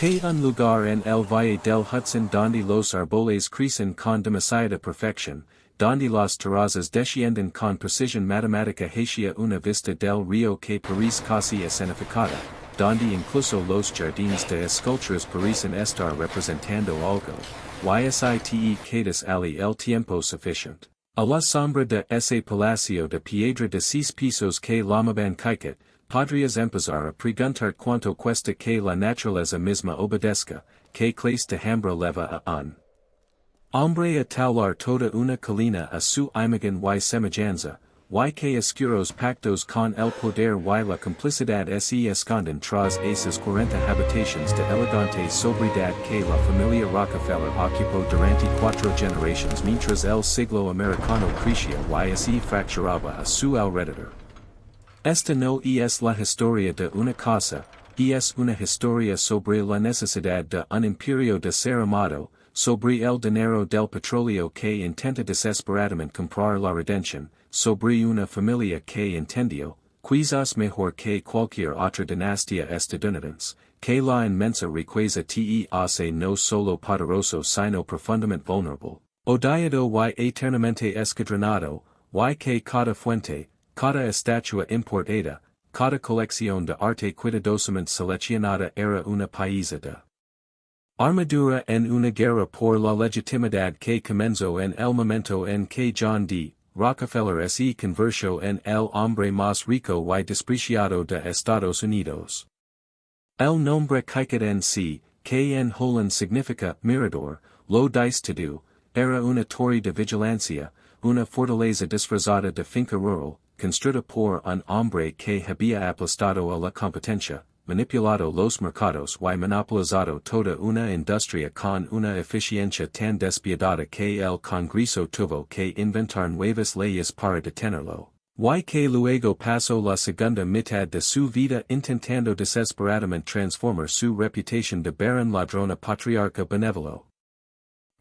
Que un lugar en el valle del Hudson donde los árboles crecen con demasiada perfección, donde las terrazas descienden con precisión matemática hacia una vista del río que parece casi escenificada, donde incluso los jardines de esculturas parecen estar representando algo, yste quedas ali el tiempo suficiente. A la sombra de ese palacio de piedra de 6 pisos que llamaban Kaiket, podrías empezar a preguntar cuánto cuesta que la naturaleza misma obedezca, que clase de hambre leva a un hombre a taular toda una colina a su imagen y semejanza, y que oscuros pactos con el poder y la complicidad se esconden tras esas 40 habitaciones de elegante sobriedad que la familia Rockefeller ocupó durante 4 generaciones mientras el siglo americano crecía y se fracturaba a su alrededor. Esta no es la historia de una casa, es una historia sobre la necesidad de un imperio de ser amado, sobre el dinero del petróleo que intenta desesperadamente comprar la redención, sobre una familia que entendió, quizás mejor que cualquier otra dinastía estadounidense, que la inmensa riqueza te hace no solo poderoso sino profundamente vulnerable, odiado y eternamente escadronado, y que cada fuente, cada estatua importada, cada colección de arte cuidadosamente seleccionada era una pieza de armadura en una guerra por la legitimidad que comenzó en el momento en que John D. Rockefeller se convirtió en el hombre más rico y despreciado de Estados Unidos. El nombre Kaiket en sí, que en Holland significa mirador, lo dice todo, era una torre de vigilancia, una fortaleza disfrazada de finca rural, construida por un hombre que había aplastado a la competencia, manipulado los mercados y monopolizado toda una industria con una eficiencia tan despiadada que el Congreso tuvo que inventar nuevas leyes para detenerlo, y que luego pasó la segunda mitad de su vida intentando desesperadamente transformar su reputación de barón ladrón a patriarca benévolo.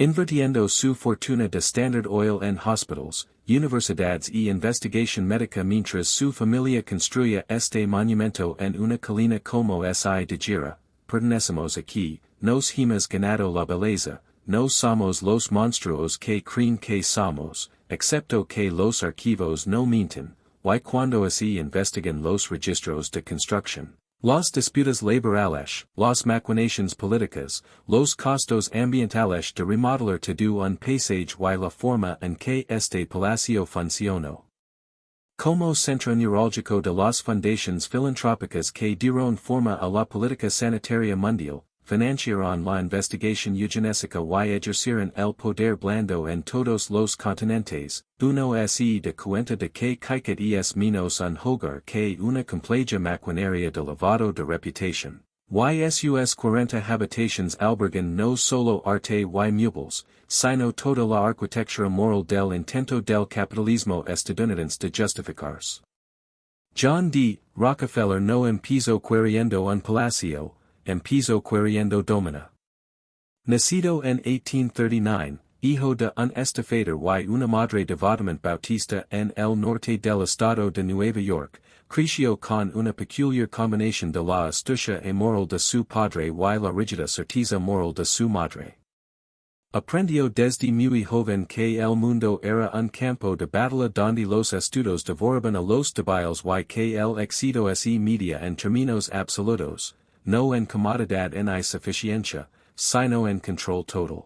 Invirtiendo su fortuna de Standard Oil en hospitals, universidades y investigación médica mientras su familia construía este monumento en una colina como si dijera, pertenecemos aquí, nos hemos ganado la belleza, no somos los monstruos que creen que somos, excepto que los archivos no mienten, y cuando se investigan los registros de construcción. Las disputas laborales, las maquinaciones políticas, los costos ambientales de remodelar todo un paisaje y la forma en que este palacio funcionó. Como centro neurálgico de las fundaciones filantrópicas que dieron forma a la política sanitaria mundial, financiaron la investigación eugenésica y ejercieron el poder blando en todos los continentes, uno se da cuenta de que Kaiket es menos un hogar que una compleja maquinaria de lavado de reputación. Sus 40 habitaciones albergan no solo arte y muebles, sino toda la arquitectura moral del intento del capitalismo estadounidense de justificarse. John D. Rockefeller no empezó queriendo un palacio, empezó queriendo domina. Nacido en 1839, hijo de un estafador y una madre devotamente bautista en el norte del estado de Nueva York, creció con una peculiar combinación de la astucia y moral de su padre y la rígida certeza moral de su madre. Aprendió desde muy joven que el mundo era un campo de batalla donde los estudios devoraban a los débiles y que el éxito se medía en términos absolutos, no en comodidad ni suficiencia, sino en control total.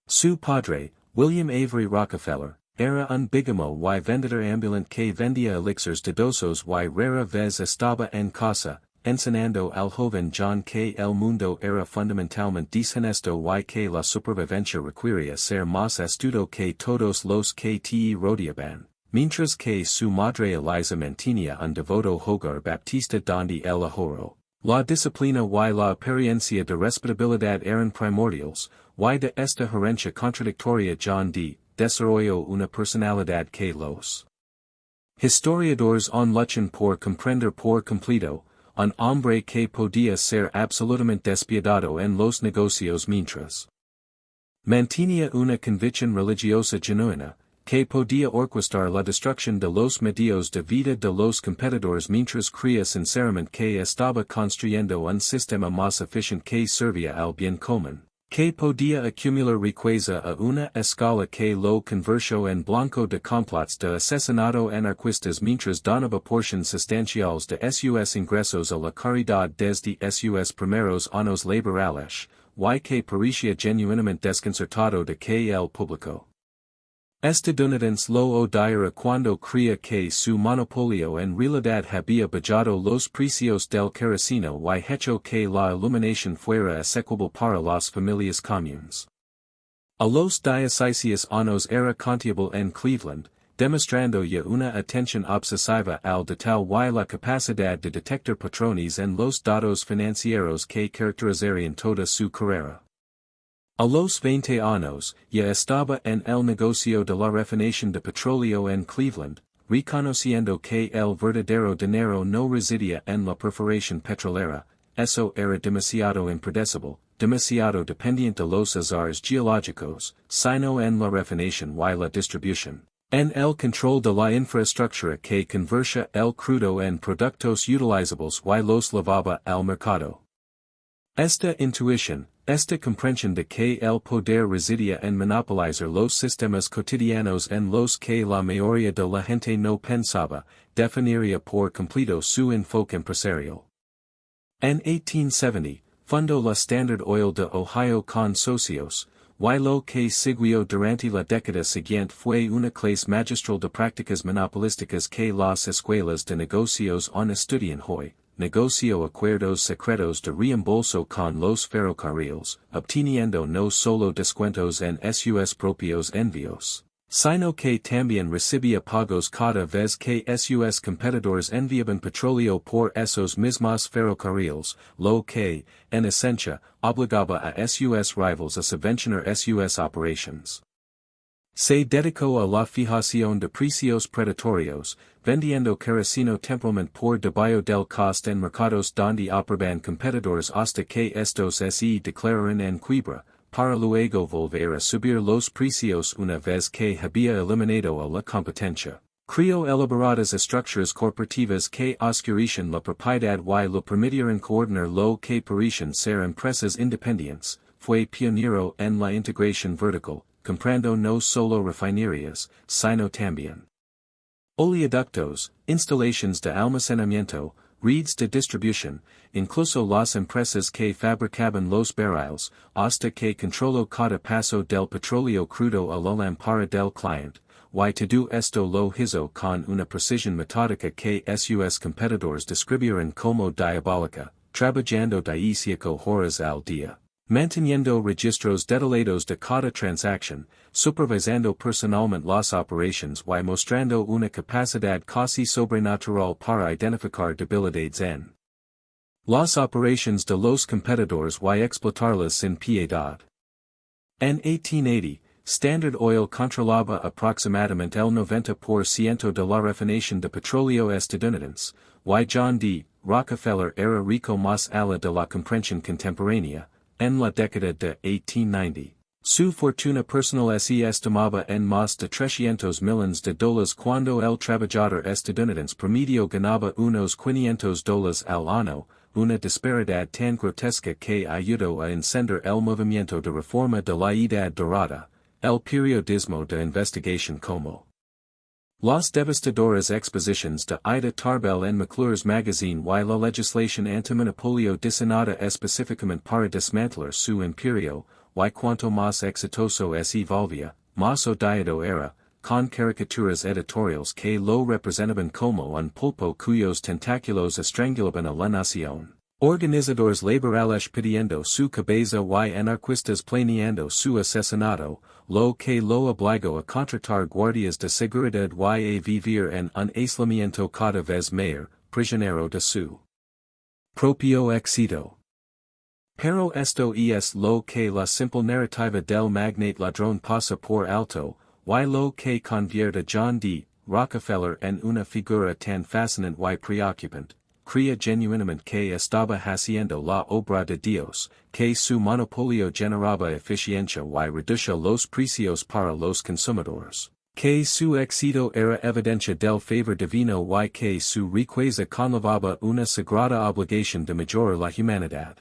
Su padre, William Avery Rockefeller, era un bigamo y vendedor ambulante que vendía elixirs de dosos y rara vez estaba en casa, enseñando al joven John que el mundo era fundamentalmente deshonesto y que la supervivencia requería ser más astuto que todos los que te rodeaban, mientras que su madre Eliza mantenía un devoto hogar baptista donde el ahorro, la disciplina y la apariencia de respetabilidad eran primordiales, y de esta herencia contradictoria John D. desarrolló una personalidad que los historiadores han luchan por comprender por completo, un hombre que podía ser absolutamente despiadado en los negocios mientras mantenía una convicción religiosa genuina, que podía orquestar la destrucción de los medios de vida de los competidores mientras creía sinceramente que estaba construyendo un sistema más eficiente que servía al bien común, que podía acumular riqueza a una escala que lo convirtió en blanco de complots de asesinato anarquistas mientras donaba porciones sustanciales de sus ingresos a la caridad desde sus primeros años laborales, y que parecía genuinamente desconcertado de que el público estadounidense lo odiara cuando creía que su monopolio en realidad había bajado los precios del queroseno y hecho que la iluminación fuera asequible para las familias comunes. A los 16 años era contable en Cleveland, demostrando ya una atención obsesiva al detalle y la capacidad de detectar patrones en los datos financieros que caracterizarían toda su carrera. A los 20 años, ya estaba en el negocio de la refinación de petróleo en Cleveland, reconociendo que el verdadero dinero no residía en la perforación petrolera, eso era demasiado impredecible, demasiado dependiente de los azares geológicos, sino en la refinación y la distribución, en el control de la infraestructura que convertía el crudo en productos utilizables y los llevaba al mercado. Esta intuición, esta comprensión de que el poder residía en monopolizar los sistemas cotidianos en los que la mayoría de la gente no pensaba, definiría por completo su enfoque empresarial. En 1870, fundó la Standard Oil de Ohio con socios, y lo que siguió durante la década siguiente fue una clase magistral de prácticas monopolísticas que las escuelas de negocios han estudiado hoy. Negoció acuerdos secretos de reembolso con los ferrocarriles, obteniendo no solo descuentos en sus propios envíos, sino que también recibía pagos cada vez que sus competidores enviaban petróleo por esos mismos ferrocarriles, lo que, en esencia, obligaba a sus rivals a subvencionar sus operations. Se dedicó a la fijación de precios predatorios, vendiendo queroseno temporalmente por debajo del coste en mercados donde operaban competidores hasta que estos se declararan en quiebra, para luego volver a subir los precios una vez que había eliminado a la competencia. Creó elaboradas estructuras corporativas que oscurecían la propiedad y lo permitieron coordinar lo que parecían ser empresas independientes. Fue pionero en la integración vertical, comprando no solo refinerías, sino también oleoductos, instalaciones de almacenamiento, redes de distribución, incluso las empresas que fabricaban los barriles, hasta que controló cada paso del petróleo crudo a la lámpara del cliente, y todo esto lo hizo con una precisión metódica que sus competidores describieron como diabólica, trabajando 15 horas al día. Manteniendo registros detallados de cada transacción, supervisando personalmente las operaciones y mostrando una capacidad casi sobrenatural para identificar debilidades en las operaciones de los competidores y explotarlas sin piedad. En 1880, Standard Oil controlaba aproximadamente el 90% de la refinación de petróleo estadounidense, y John D. Rockefeller era rico más allá de la comprensión contemporánea. En la década de 1890, su fortuna personal se estimaba en más de 300 millones de dólares cuando el trabajador estadounidense promedio ganaba unos $500 al año, una disparidad tan grotesca que ayudó a encender el movimiento de reforma de la Edad Dorada, el periodismo de investigación como las devastadoras exposiciones de Ida Tarbell en McClure's Magazine y la legislación antimonopolio diseñada específicamente para desmantelar su imperio, y cuanto más exitoso se volvía, más odiado era, con caricaturas editoriales que lo representaban como un pulpo cuyos tentáculos estrangulaban a la nación. Organizadores laborales pidiendo su cabeza y anarquistas planeando su asesinato, lo que lo obligó a contratar guardias de seguridad y a vivir en un aislamiento cada vez mayor, prisionero de su propio éxito. Pero esto es lo que la simple narrativa del magnate ladrón pasa por alto, y lo que convierte a John D. Rockefeller en una figura tan fascinante y preocupante. Creía genuinamente que estaba haciendo la obra de Dios, que su monopolio generaba eficiencia y reducía los precios para los consumidores, Que su éxito era evidencia del favor divino y que su riqueza conllevaba una sagrada obligación de mejorar la humanidad.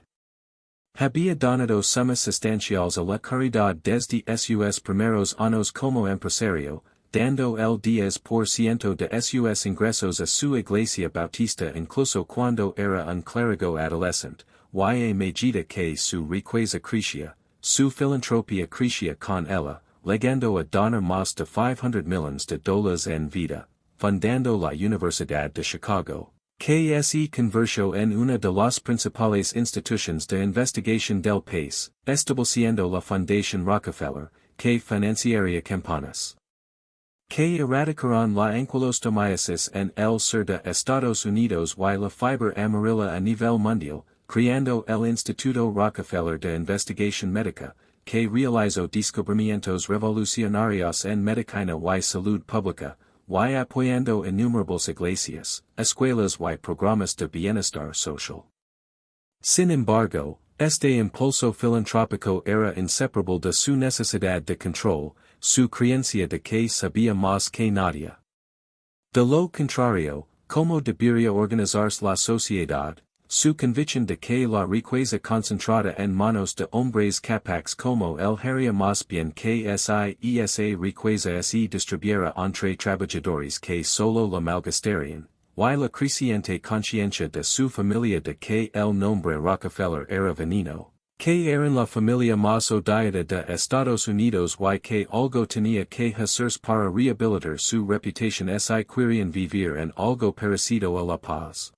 Había donado sumas sustanciales a la caridad desde sus primeros años como empresario, dando el 10% de sus ingresos a su iglesia bautista incluso cuando era un clérigo adolescente, y a medida que su riqueza crecía, su filantropía crecía con ella, llegando a donar más de $500 millones en vida, fundando la Universidad de Chicago, que se convirtió en una de las principales instituciones de investigación del país, estableciendo la Fundación Rockefeller, que financiaría campañas que erradicaron la anquilostomiasis en el sur de Estados Unidos y la fiebre amarilla a nivel mundial, creando el Instituto Rockefeller de Investigación Médica, que realizó descubrimientos revolucionarios en medicina y salud pública, y apoyando innumerables iglesias, escuelas y programas de bienestar social. Sin embargo, este impulso filantrópico era inseparable de su necesidad de control, su creencia de que sabía más que nadie. De lo contrario, como debería organizarse la sociedad, su convicción de que la riqueza concentrada en manos de hombres capaces como él haría más bien que esa riqueza se distribuyera entre trabajadores que solo la malgastarían, y la creciente conciencia de su familia de que el nombre Rockefeller era veneno, que eran la familia más odiada de Estados Unidos y que algo tenía que hacerse para rehabilitar su reputación si querían vivir en algo parecido a la paz.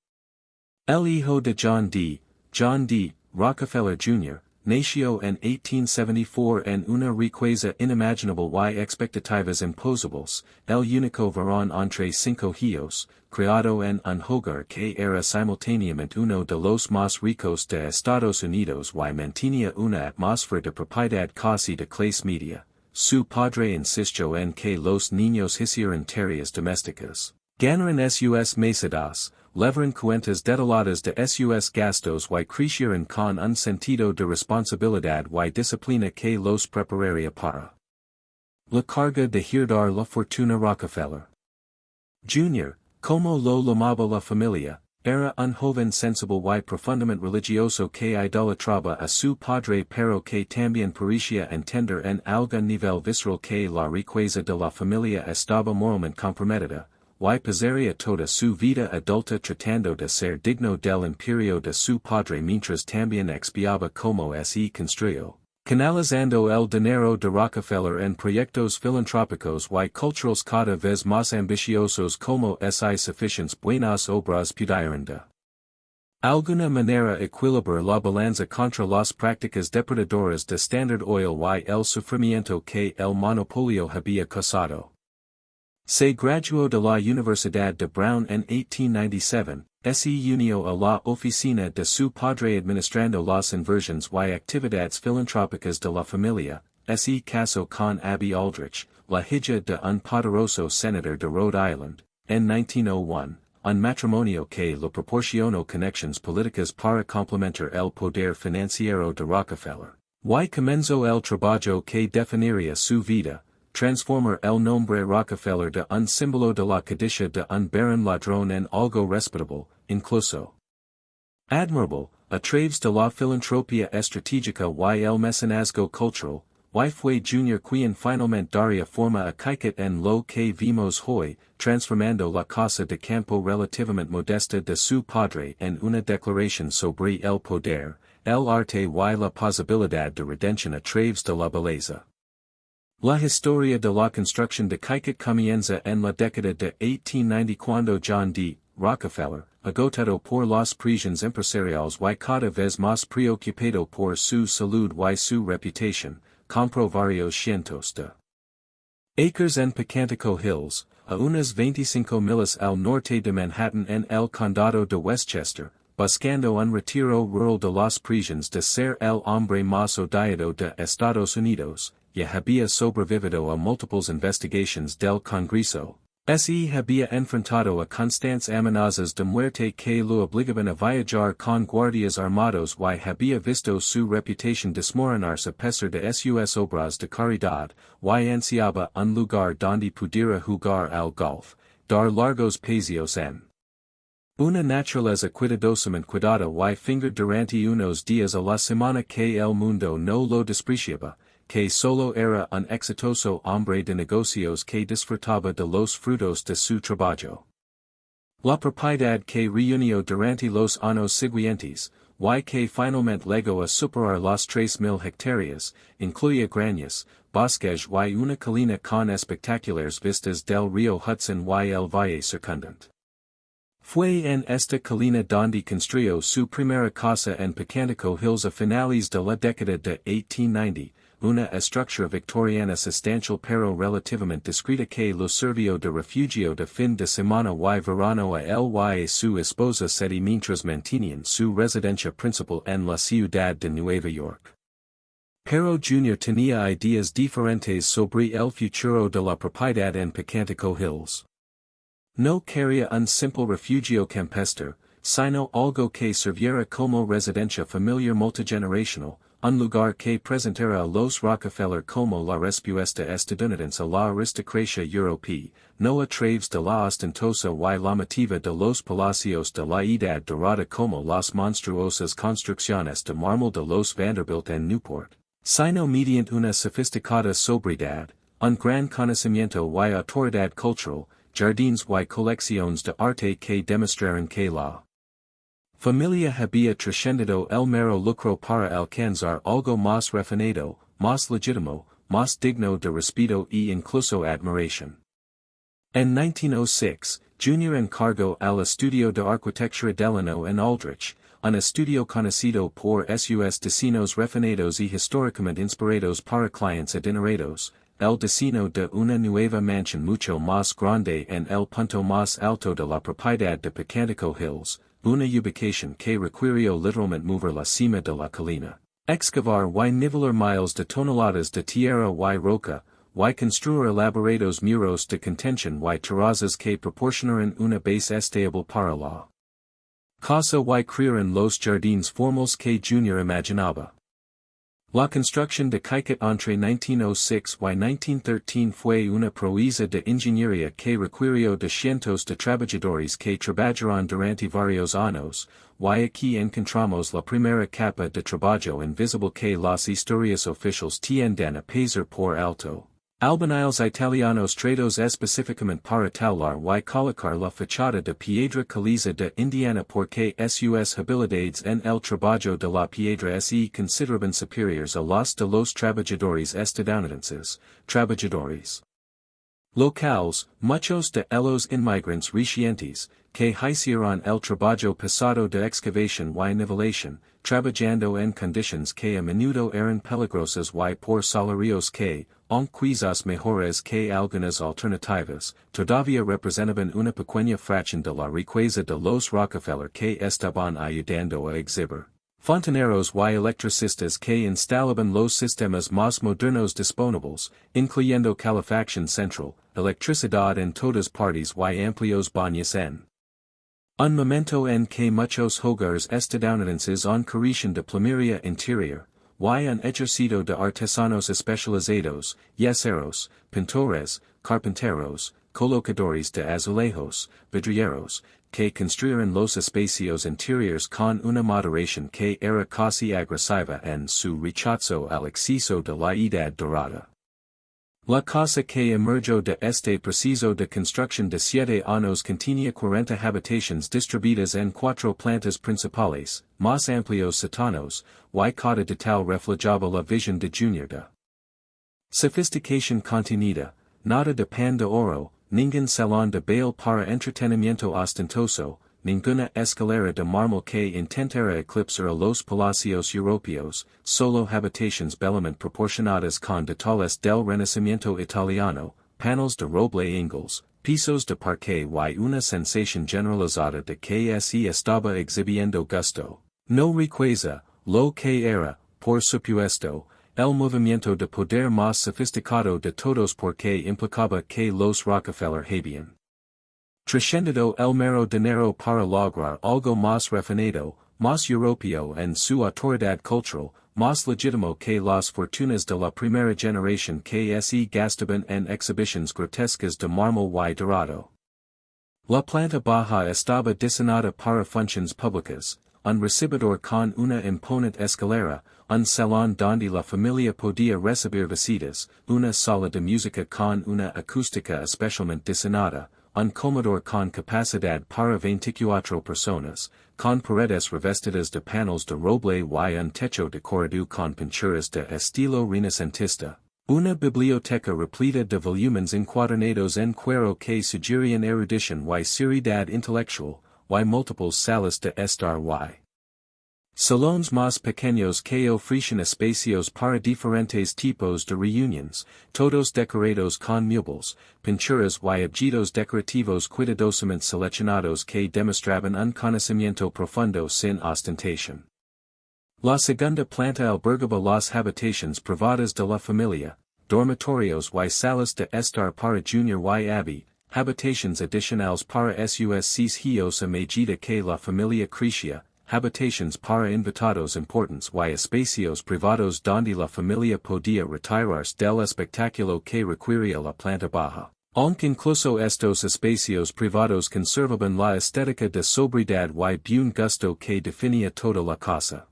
El hijo de John D. Rockefeller Jr., nació en 1874 en una riqueza inimaginable y expectativas imposibles, el único varón entre 5 hijos, criado en un hogar que era simultáneamente uno de los más ricos de Estados Unidos y mantenía una atmósfera de propiedad casi de clase media. Su padre insistió en que los niños hicieran tareas domésticas, ganaran sus mesadas, levaran cuentas detalladas de sus gastos y crecieran con un sentido de responsabilidad y disciplina que los prepararía para la carga de heredar la fortuna Rockefeller. Jr., como lo llamaba la familia, era un joven sensible y profundamente religioso que idolatraba a su padre pero que también parecía entender en algún nivel visceral que la riqueza de la familia estaba moralmente comprometida, y pasaría toda su vida adulta tratando de ser digno del imperio de su padre mientras también expiaba como se construyó, canalizando el dinero de Rockefeller en proyectos filantrópicos y culturales cada vez más ambiciosos como si suficientes buenas obras pudieran de alguna manera equilibrar la balanza contra las prácticas depredadoras de Standard Oil y el sufrimiento que el monopolio había causado. Se graduó de la Universidad de Brown en 1897, se unió a la oficina de su padre administrando las inversiones y actividades filantrópicas de la familia, se casó con Abby Aldrich, la hija de un poderoso senador de Rhode Island, en 1901, un matrimonio que le proporcionó conexiones políticas para complementar el poder financiero de Rockefeller, y comenzó el trabajo que definiría su vida. Transformar el nombre Rockefeller de un símbolo de la codicia de un barón ladrón en algo respetable, incluso admirable, a través de la filantropía estratégica y el mecenazgo cultural, y fue Junior quien finalmente daría forma a Kaiket en lo que vimos hoy, transformando la casa de campo relativamente modesta de su padre en una declaración sobre el poder, el arte y la posibilidad de redención a través de la belleza. La historia de la construcción de Kaiket comienza en la década de 1890 cuando John D. Rockefeller, agotado por las presiones empresariales y cada vez más preocupado por su salud y su reputación, compró varios cientos de acres en Pocantico Hills, a unas 25 millas al norte de Manhattan en el condado de Westchester, buscando un retiro rural de las presiones de ser el hombre más odiado de Estados Unidos. Ya había sobrevivido a múltiples investigaciones del Congreso, Se había enfrentado a constantes amenazas de muerte que lo obligaban a viajar con guardias armados y había visto su reputación desmoronarse a pesar de sus obras de caridad, y ansiaba un lugar donde pudiera jugar al golf, dar largos paseos en una naturaleza cuidadosamente cuidada y fingir durante unos días a la semana que el mundo no lo despreciaba, que solo era un exitoso hombre de negocios que disfrutaba de los frutos de su trabajo. La propiedad que reunió durante los años siguientes, y que finalmente llegó a superar las 3,000 hectáreas, incluía granjas, bosques y una colina con espectaculares vistas del río Hudson y el valle circundante. Fue en esta colina donde construyó su primera casa en Pecantico Hills a finales de la década de 1890, una estructura victoriana sustancial pero relativamente discreta que lo sirvió de refugio de fin de semana y verano a él y a su esposa Seti mientras mantenían su residencia principal en la ciudad de Nueva York. Pero Junior tenía ideas diferentes sobre el futuro de la propiedad en Pecantico Hills. No quería un simple refugio campestre, sino algo que sirviera como residencia familiar multigeneracional, un lugar que presentara a los Rockefeller como la respuesta estadounidense a la aristocracia europea, no a través de la ostentosa y llamativa de los palacios de la Edad Dorada como las monstruosas construcciones de mármol de los Vanderbilt en Newport, sino mediante una sofisticada sobriedad, un gran conocimiento y autoridad cultural, jardines y colecciones de arte que demostraran que la familia había trascendido el mero lucro para alcanzar algo más refinado, más legítimo, más digno de respeto y incluso admiración. En 1906, Junior encargó al estudio de arquitectura Delano en Aldrich, un estudio conocido por sus diseños refinados y históricamente inspirados para clientes adinerados, el diseño de una nueva mansión mucho más grande en el punto más alto de la propiedad de Pecantico Hills, una ubicación que requirió literalmente mover la cima de la colina, excavar y nivelar miles de toneladas de tierra y roca, y construir elaborados muros de contención y terrazas que proporcionaran una base estable para la casa y crearan los jardines formales que Junior imaginaba. La construcción de Kaiket entre 1906 y 1913 fue una proeza de ingeniería que requirió de cientos de trabajadores que trabajaron durante varios años, y aquí encontramos la primera capa de trabajo invisible que las historias oficiales tienden a pasar por alto. Albañiles italianos traídos específicamente para taular y colocar la fachada de piedra caliza de Indiana porque sus habilidades en el trabajo de la piedra se consideraban superiores a las de los trabajadores estadounidenses, trabajadores locales, muchos de ellos inmigrantes recientes, que hicieron el trabajo pesado de excavación y nivelación, trabajando en condiciones que a menudo eran peligrosas y por salarios que, aunque quizás mejores que algunas alternativas, todavía representaban una pequeña fracción de la riqueza de los Rockefeller que estaban ayudando a exhibir. Fontaneros y electricistas que instalaban los sistemas más modernos disponibles, incluyendo calefacción central, electricidad en todas partes y amplios baños en un momento en que muchos hogares estadounidenses carecen de plumería interior, y un ejército de artesanos especializados, yeseros, pintores, carpinteros, colocadores de azulejos, vidrieros, que construyeron los espacios interiores con una moderación que era casi agresiva en su rechazo al exceso de la Edad Dorada. La casa que emergió de este proceso de construcción de 7 años contenía 40 habitaciones distribuidas en 4 plantas principales, más amplios sótanos, y cada detalle reflejaba la visión de Junior de sofisticación contenida, nada de pan de oro, ningún salón de baile para entretenimiento ostentoso, ninguna escalera de mármol que intentara eclipsar a los palacios europeos, solo habitaciones bellamente proporcionadas con detalles del Renacimiento italiano, paneles de roble ingles, pisos de parquet y una sensación generalizada de que se estaba exhibiendo gusto, no riqueza, lo que era, por supuesto, el movimiento de poder más sofisticado de todos porque implicaba que los Rockefeller habían trascendido el mero dinero para lograr algo más refinado, más europeo en su autoridad cultural, más legítimo que las fortunas de la primera generación que se gastaban en exhibiciones grotescas de mármol y dorado. La planta baja estaba diseñada para funciones públicas, un recibidor con una imponente escalera, un salón donde la familia podía recibir visitas, una sala de música con una acústica especialmente diseñada, un comedor con capacidad para 24 personas, con paredes revestidas de paneles de roble y un techo decorado con pinturas de estilo renacentista. Una biblioteca repleta de volúmenes encuadernados en cuero que sugerían erudición y seriedad intelectual, y múltiples salas de estar y salones más pequeños que ofrecen espacios para diferentes tipos de reuniones, todos decorados con muebles, pinturas y objetos decorativos cuidadosamente seleccionados que demostraban un conocimiento profundo sin ostentación. La segunda planta albergaba las habitaciones privadas de la familia, dormitorios y salas de estar para Junior y Abby, habitaciones adicionales para sus hijos a medida que la familia crecía, habitaciones para invitados importantes y espacios privados donde la familia podía retirarse del espectáculo que requería la planta baja. Aunque incluso estos espacios privados conservaban la estética de sobriedad y buen gusto que definía toda la casa.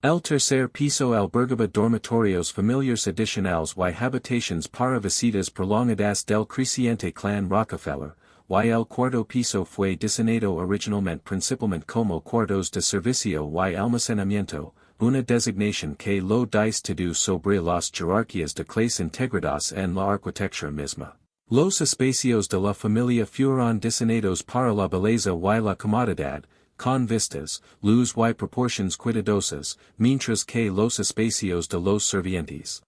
El tercer piso albergaba dormitorios familiares adicionales y habitaciones para visitas prolongadas del creciente clan Rockefeller, y el cuarto piso fue diseñado originalmente principalmente como cuartos de servicio y almacenamiento, una designación que lo dice todo sobre las jerarquías de clase integradas en la arquitectura misma. Los espacios de la familia fueron diseñados para la belleza y la comodidad, con vistas, luz y proporciones cuidadosas, mientras que los espacios de los sirvientes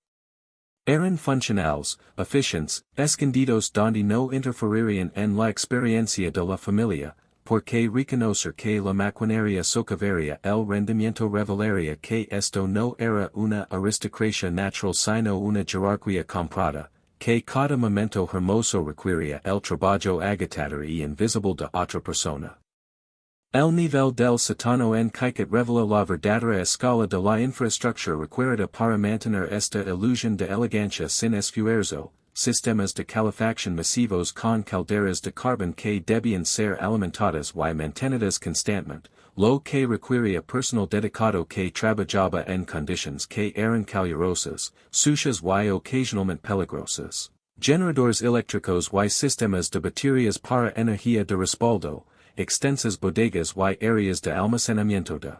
eran funcionales, eficientes, escondidos donde no interferirían en la experiencia de la familia, porque reconocer que la maquinaria socavería el rendimiento revelaría que esto no era una aristocracia natural sino una jerarquía comprada, que cada momento hermoso requería el trabajo agotador y invisible de otra persona. El nivel del sótano en que revela la verdadera escala de la infraestructura requerida para mantener esta ilusión de elegancia sin esfuerzo, sistemas de calefacción masivos con calderas de carbón que debían ser alimentadas y mantenidas constantemente, lo que requería personal dedicado que trabajaba en condiciones que eran calurosas, sucias y ocasionalmente peligrosas. Generadores eléctricos y sistemas de baterías para energía de respaldo, extensas bodegas y áreas de almacenamiento de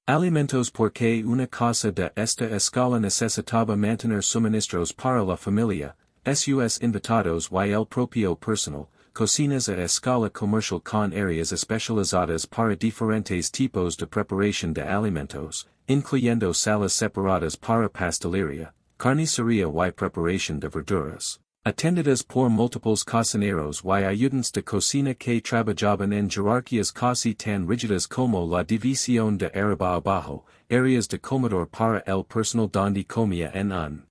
alimentos porque una casa de esta escala necesitaba mantener suministros para la familia, sus invitados y el propio personal, cocinas a escala comercial con áreas especializadas para diferentes tipos de preparación de alimentos, incluyendo salas separadas para pastelería, carnicería y preparación de verduras. Atendidas por múltiples cocineros y ayudantes de cocina que trabajaban en jerarquías casi tan rígidas como la división de arriba abajo, áreas de comedor para el personal donde comía en un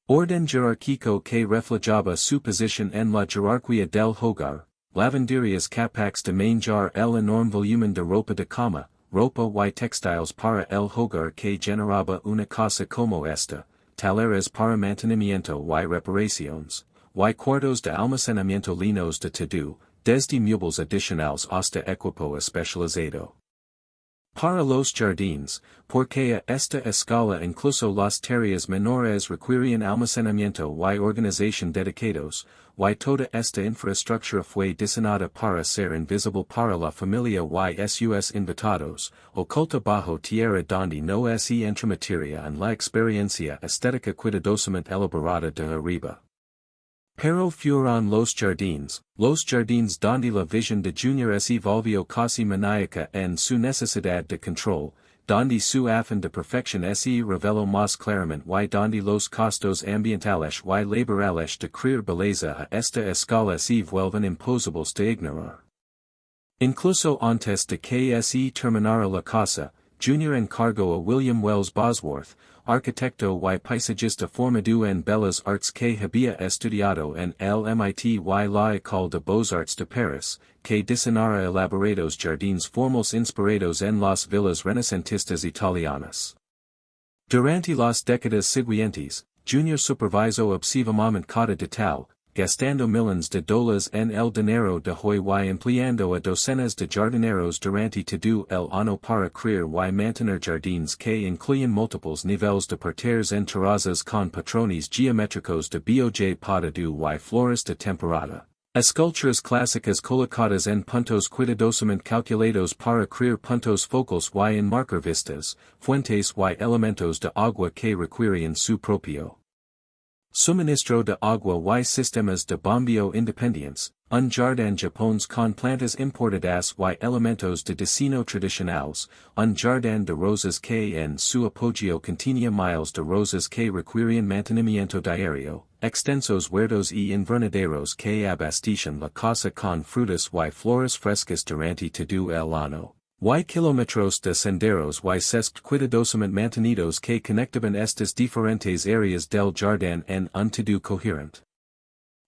orden jerárquico que reflejaba su posición en la jerarquía del hogar, lavanderias capaces de manejar el enorme volumen de ropa de cama, ropa y textiles para el hogar que generaba una casa como esta. Taleras para mantenimiento y reparaciones, y cuartos de almacenamiento linos de todo, desde muebles adicionales hasta equipo especializado. Para los jardines, porque a esta escala incluso las tareas menores requerían almacenamiento y organización dedicados, y toda esta infraestructura fue diseñada para ser invisible para la familia y sus invitados, oculta bajo tierra donde no se entrometería en la experiencia estética cuidadosamente elaborada de arriba. Pero fueron los jardines donde la visión de Junior se volvió casi maníaca en su necesidad de control, donde su afán de perfección se reveló más claramente y donde los costos ambientales y laborales de crear belleza a esta escala se vuelven imposibles de ignorar. Incluso antes de que se terminara la casa, Junior encargó a William Wells Bosworth, arquitecto y paisajista formado en bellas arts que había estudiado en el MIT y la École de Beaux-Arts de Paris, que diseñara elaborados jardines formales inspirados en las villas renacentistas italianas. Durante las décadas siguientes, Junior supervisó obsesivamente cada detalle, gastando millones de dólares en el dinero de hoy y empleando a docenas de jardineros durante todo el año para crear y mantener jardines que incluyen múltiples niveles de parterres en terrazas con patrones geométricos de boj para do y flores de temporada. Esculturas clásicas colocadas en puntos cuidadosamente calculados para crear puntos focales y enmarcar vistas, fuentes y elementos de agua que requieren su propio suministro de agua y sistemas de bombeo independientes, un jardín japonés con plantas importadas y elementos de diseño tradicionales, un jardín de rosas que en su apogeo contenía miles de rosas que requieren mantenimiento diario, extensos huertos y invernaderos que abastecen la casa con frutas y flores frescas durante todo el año. Y kilómetros de senderos y césped cuidadosamente mantenidos que conectaban estas diferentes áreas del jardín en un todo coherente.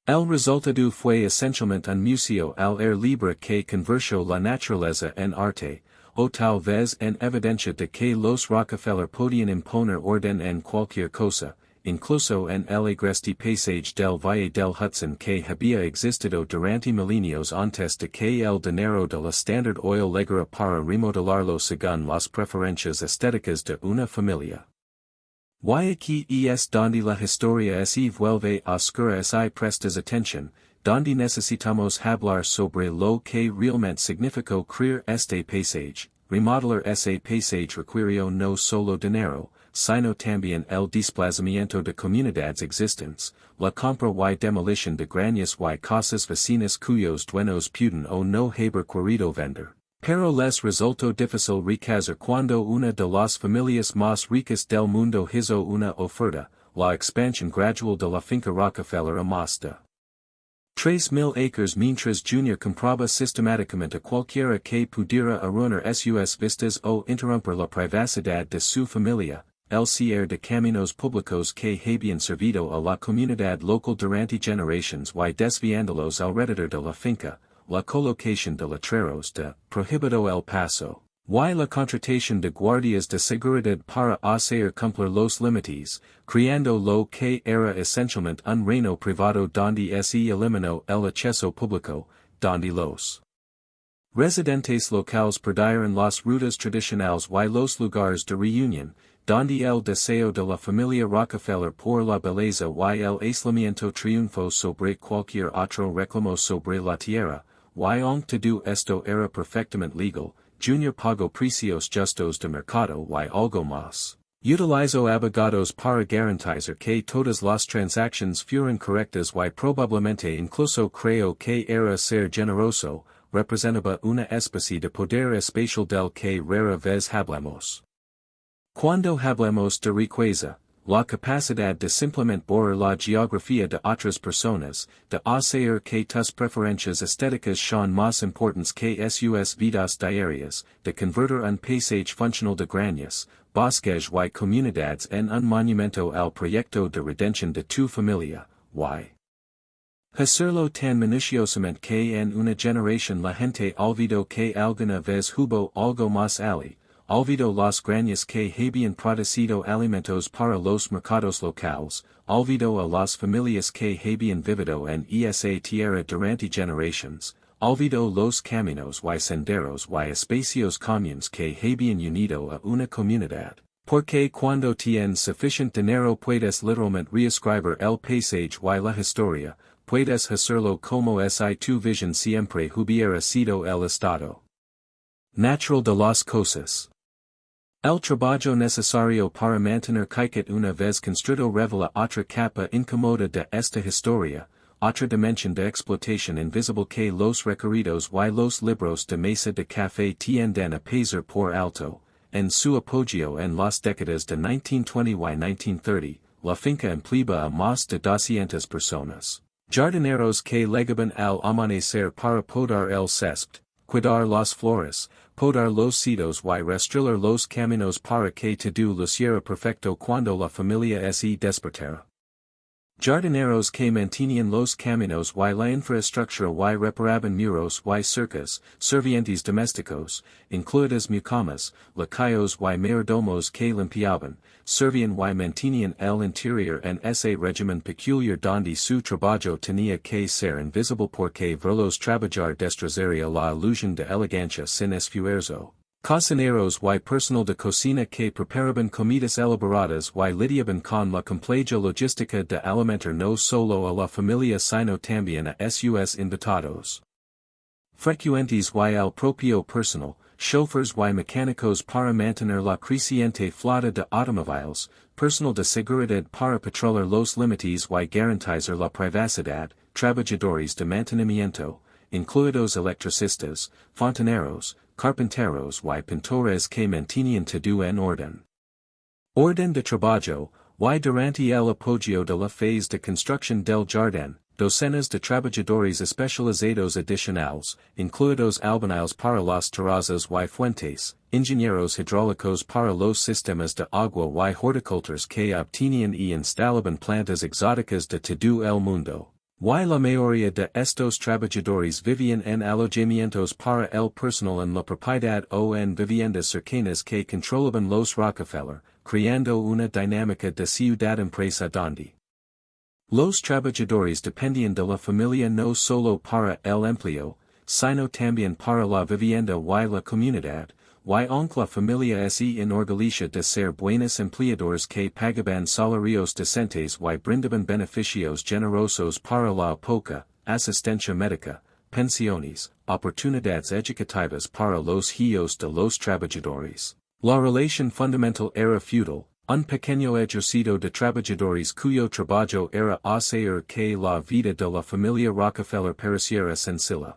El resultado fue esencialmente un museo al aire libre que convirtió la naturaleza en arte, o tal vez en evidencia de que los Rockefeller podían imponer orden en cualquier cosa, incluso en el agreste paisaje del Valle del Hudson que había existido durante milenios antes de que el dinero de la Standard Oil llegara para remodelarlo según las preferencias estéticas de una familia. Y aquí es donde la historia se vuelve oscura si prestas atención, donde necesitamos hablar sobre lo que realmente significó crear este paisaje. Remodelar ese paisaje requirió no solo dinero, sino también el desplazamiento de comunidades existentes, la compra y demolición de granjas y casas vecinas cuyos dueños pudieron o no haber querido vender. Pero les resultó difícil recazar cuando una de las familias más ricas del mundo hizo una oferta, la expansión gradual de la finca Rockefeller a más de 3,000 acres mientras Junior compraba sistemáticamente cualquiera que pudiera arruinar sus vistas o interrumpir la privacidad de su familia. El cierre de caminos públicos que habían servido a la comunidad local durante generaciones y desviándolos alrededor de la finca, la colocación de letreros de prohibido el paso, y la contratación de guardias de seguridad para hacer cumplir los límites, creando lo que era esencialmente un reino privado donde se eliminó el acceso público, donde los residentes locales perdieron las rutas tradicionales y los lugares de reunión, donde el deseo de la familia Rockefeller por la belleza y el aislamiento triunfó sobre cualquier otro reclamo sobre la tierra, y aunque todo esto era perfectamente legal, Junior pagó precios justos de mercado y algo más. Utilizó abogados para garantizar que todas las transacciones fueran correctas y probablemente incluso creyó que era ser generoso, representaba una especie de poder especial del que rara vez hablamos. Cuando hablamos de riqueza, la capacidad de simplemente borrar la geografía de otras personas, de hacer que tus preferencias estéticas sean más importantes que sus vidas diarias, de convertir un paisaje funcional de granjas, bosques y comunidades en un monumento al proyecto de redención de tu familia, y hacerlo tan minuciosamente que en una generación la gente olvidó que alguna vez hubo algo más allí. Olvidó las granjas que habían producido alimentos para los mercados locales, olvidó a las familias que habían vivido en esa tierra durante generaciones, olvidó los caminos y senderos y espacios comunes que habían unido a una comunidad. Porque cuando tienes suficiente dinero puedes literalmente reescribir el paisaje y la historia, puedes hacerlo como si tu visión siempre hubiera sido el estado natural de las cosas. El trabajo necesario para mantener que una vez construido revela otra capa incómoda de esta historia, otra dimensión de explotación invisible que los recorridos y los libros de mesa de café tienden a pasar por alto. En su apogeo en las décadas de 1920 y 1930, la finca empleaba a más de 200 personas. Jardineros que llegaban al amanecer para podar el césped, cuidar las flores, podar los cedros y rastrillar los caminos para que todo luciera perfecto cuando la familia se despertara. Jardineros que mantenían los caminos y la infraestructura y reparaban muros y cercas, servientes domésticos, incluidas mucamas, lacayos y mayordomos que limpiaban, servían y mantenían el interior en ese régimen peculiar donde su trabajo tenía que ser invisible porque verlos trabajar destruiría la ilusión de elegancia sin esfuerzo. Cocineros y personal de cocina que preparaban comidas elaboradas y lidiaban con la compleja logística de alimentar no solo a la familia sino también a sus invitados. Frecuentes y el propio personal, chauffeurs y mecánicos para mantener la creciente flota de automóviles, personal de seguridad para patrolar los límites y garantizar la privacidad, trabajadores de mantenimiento, incluidos electricistas, fontaneros, carpinteros y pintores que mantenían todo en orden. Orden de trabajo, y durante el apogeo de la phase de construcción del jardín, docenas de trabajadores especializados adicionales, incluidos albañiles para las terrazas y fuentes, ingenieros hidráulicos para los sistemas de agua y horticultores que obtenían y instalaban plantas exóticas de todo el mundo. Y la mayoría de estos trabajadores vivían en alojamientos para el personal en la propiedad o en viviendas cercanas que controlaban los Rockefeller, creando una dinámica de ciudad-empresa donde los trabajadores dependían de la familia no solo para el empleo, sino también para la vivienda y la comunidad, y aunque la familia se enorgullecía de ser buenos empleadores que pagaban salarios decentes y brindaban beneficios generosos para la época, asistencia médica, pensiones, oportunidades educativas para los hijos de los trabajadores. La relación fundamental era feudal, un pequeño ejército de trabajadores cuyo trabajo era hacer que la vida de la familia Rockefeller pareciera sencilla.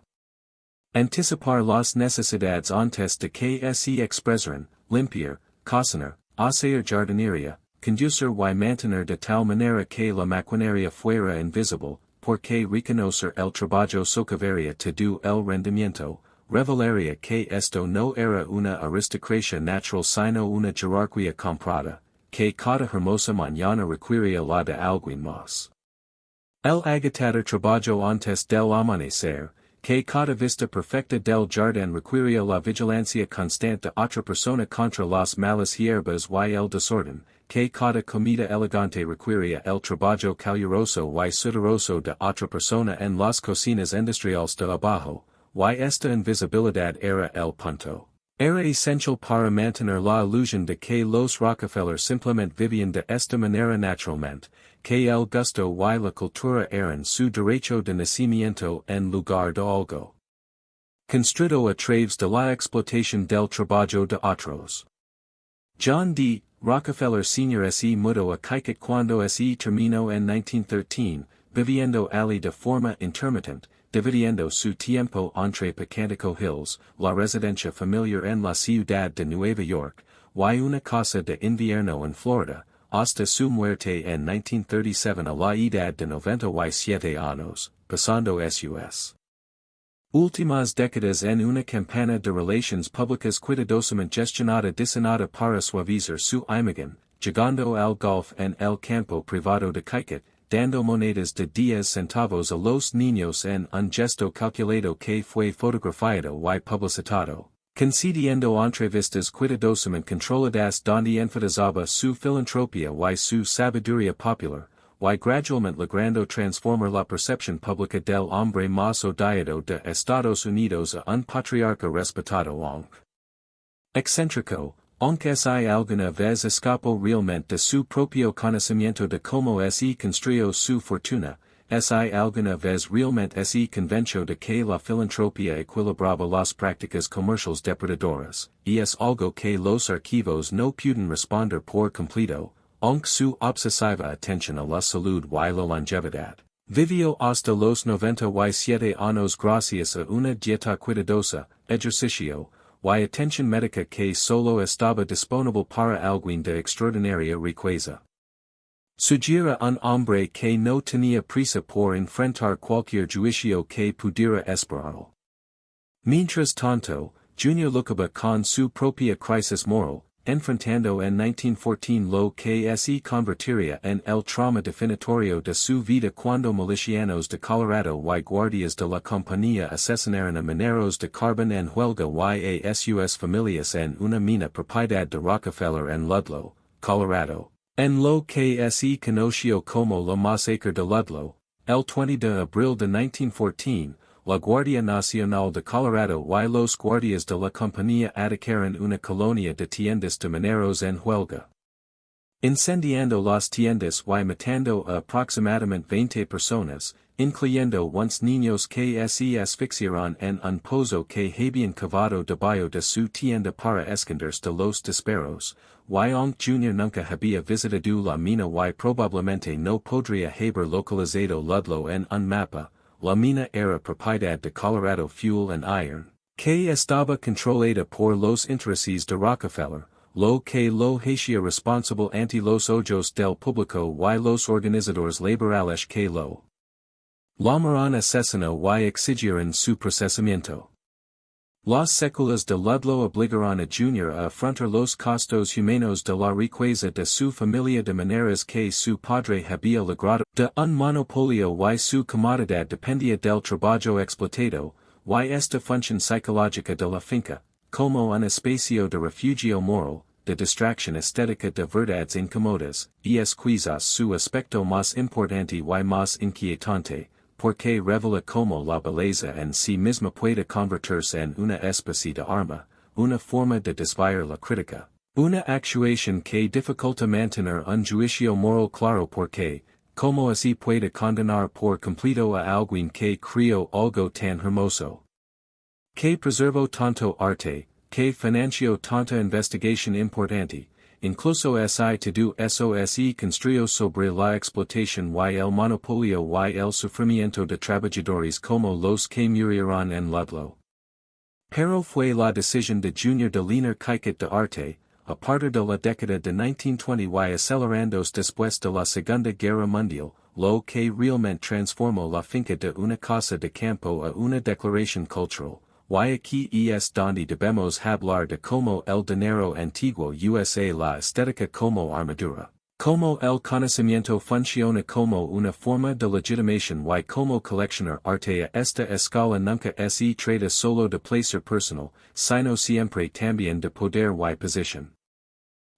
Anticipar las necesidades antes de que se expresaran, limpiar, cocinar, hacer jardinería, conducir y mantener de tal manera que la maquinaria fuera invisible, porque reconocer el trabajo socavaría todo el rendimiento, revelaría que esto no era una aristocracia natural sino una jerarquía comprada, que cada hermosa mañana requería la de alguien más. El agitado trabajo antes del amanecer, que cada vista perfecta del jardín requería la vigilancia constante de otra persona contra las malas hierbas y el desorden, que cada comida elegante requería el trabajo caluroso y sudoroso de otra persona en las cocinas industriales de abajo, y esta invisibilidad era el punto. Era esencial para mantener la ilusión de que los Rockefeller simplemente vivían de esta manera naturalmente, que el gusto y la cultura eran su derecho de nacimiento en lugar de algo construido a través de la explotación del trabajo de otros. John D. Rockefeller Sr. se mudó a Connecticut cuando se terminó en 1913, viviendo allí de forma intermitente, dividiendo su tiempo entre Pecanico Hills, la residencia familiar en la ciudad de Nueva York, y una casa de invierno en Florida, hasta su muerte en 1937 a la edad de 97 años, pasando sus últimas décadas en una campaña de relaciones públicas cuidadosamente gestionada diseñada para suavizar su imagen, llegando al golf en el campo privado de Connecticut, dando monedas de 10 centavos a los niños en un gesto calculado que fue fotografiado y publicitado, concediendo entrevistas cuidadosamente controladas donde enfatizaba su filantropía y su sabiduría popular, y gradualmente logrando transformar la percepción pública del hombre más odiado de Estados Unidos a un patriarca respetado aunque excéntrico, aunque si alguna vez escapó realmente de su propio conocimiento de cómo se construyó su fortuna, si alguna vez realmente se convenció de que la filantropía equilibraba las prácticas comerciales depredadoras, y es algo que los archivos no pueden responder por completo, aunque su obsesiva atención a la salud y la longevidad. Vivió hasta los 97 años gracias a una dieta cuidadosa, ejercicio, y atención médica que solo estaba disponible para alguien de extraordinaria riqueza. Sugiere un hombre que no tenía prisa por enfrentar cualquier juicio que pudiera esperar. Mientras tanto, Junior lucaba con su propia crisis moral, enfrentando en 1914 lo que se convertiría en el trauma definitorio de su vida cuando milicianos de Colorado y guardias de la compañía asesinaron a mineros de carbón en huelga y a sus familias en una mina propiedad de Rockefeller en Ludlow, Colorado. En lo que se conoció como la masacre de Ludlow, el 20 de abril de 1914, la Guardia Nacional de Colorado y los guardias de la compañía atacaron una colonia de tiendas de mineros en huelga, incendiando las tiendas y matando a aproximadamente 20 personas, incluyendo unos niños que se asfixiaron en un pozo que habían cavado debajo de su tienda para esconderse de los disparos. Wyong Jr. nunca había visitado la mina y probablemente no podría haber localizado Ludlow en un mapa. La mina era propiedad de Colorado Fuel and Iron, que estaba controlada por los intereses de Rockefeller, lo que lo hacía responsable ante los ojos del público y los organizadores laborales que lo llamaron asesino y exigieron su procesamiento. Las secuelas de Ludlow obligaron a Junior a afrontar los costos humanos de la riqueza de su familia de maneras que su padre había logrado de un monopolio y su comodidad dependía del trabajo explotado, y esta función psicológica de la finca, como un espacio de refugio moral, de distracción estética de verdades incómodas, y es quizás su aspecto más importante y más inquietante, porque revela cómo la belleza en sí misma puede convertirse en una especie de arma, una forma de desviar la crítica, una actuación que dificulta mantener un juicio moral claro porque, como así puede condenar por completo a alguien que creó algo tan hermoso, que preservó tanto arte, que financió tanta investigación importante, incluso si todo eso se construyó sobre la explotación y el monopolio y el sufrimiento de trabajadores como los que murieron en Ludlow. Pero fue la decisión de Junior de linear Kaiket de arte, a partir de la década de 1920 y acelerándose después de la Segunda Guerra Mundial, lo que realmente transformó la finca de una casa de campo a una declaración cultural. Y aquí es donde debemos hablar de cómo el dinero antiguo usa la estética como armadura, como el conocimiento funciona como una forma de legitimación y como coleccionar arte a esta escala nunca se trata solo de placer personal, sino siempre también de poder y posición.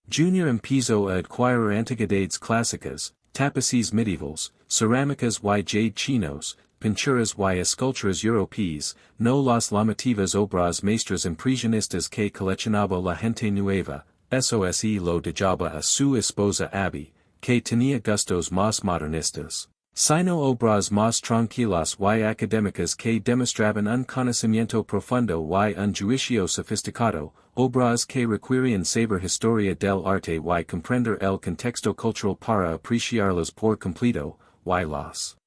Junior empezó a adquirir antigüedades clásicas, tapices medievales, cerámicas y jade chinos, pinturas y esculturas europeas, no las llamativas obras maestras impresionistas que coleccionaba la gente nueva, eso lo dejaba a su esposa Abby, que tenía gustos más modernistas, sino obras más tranquilas y académicas que demostraban un conocimiento profundo y un juicio sofisticado, obras que requirían saber historia del arte y comprender el contexto cultural para apreciarlas por completo, y las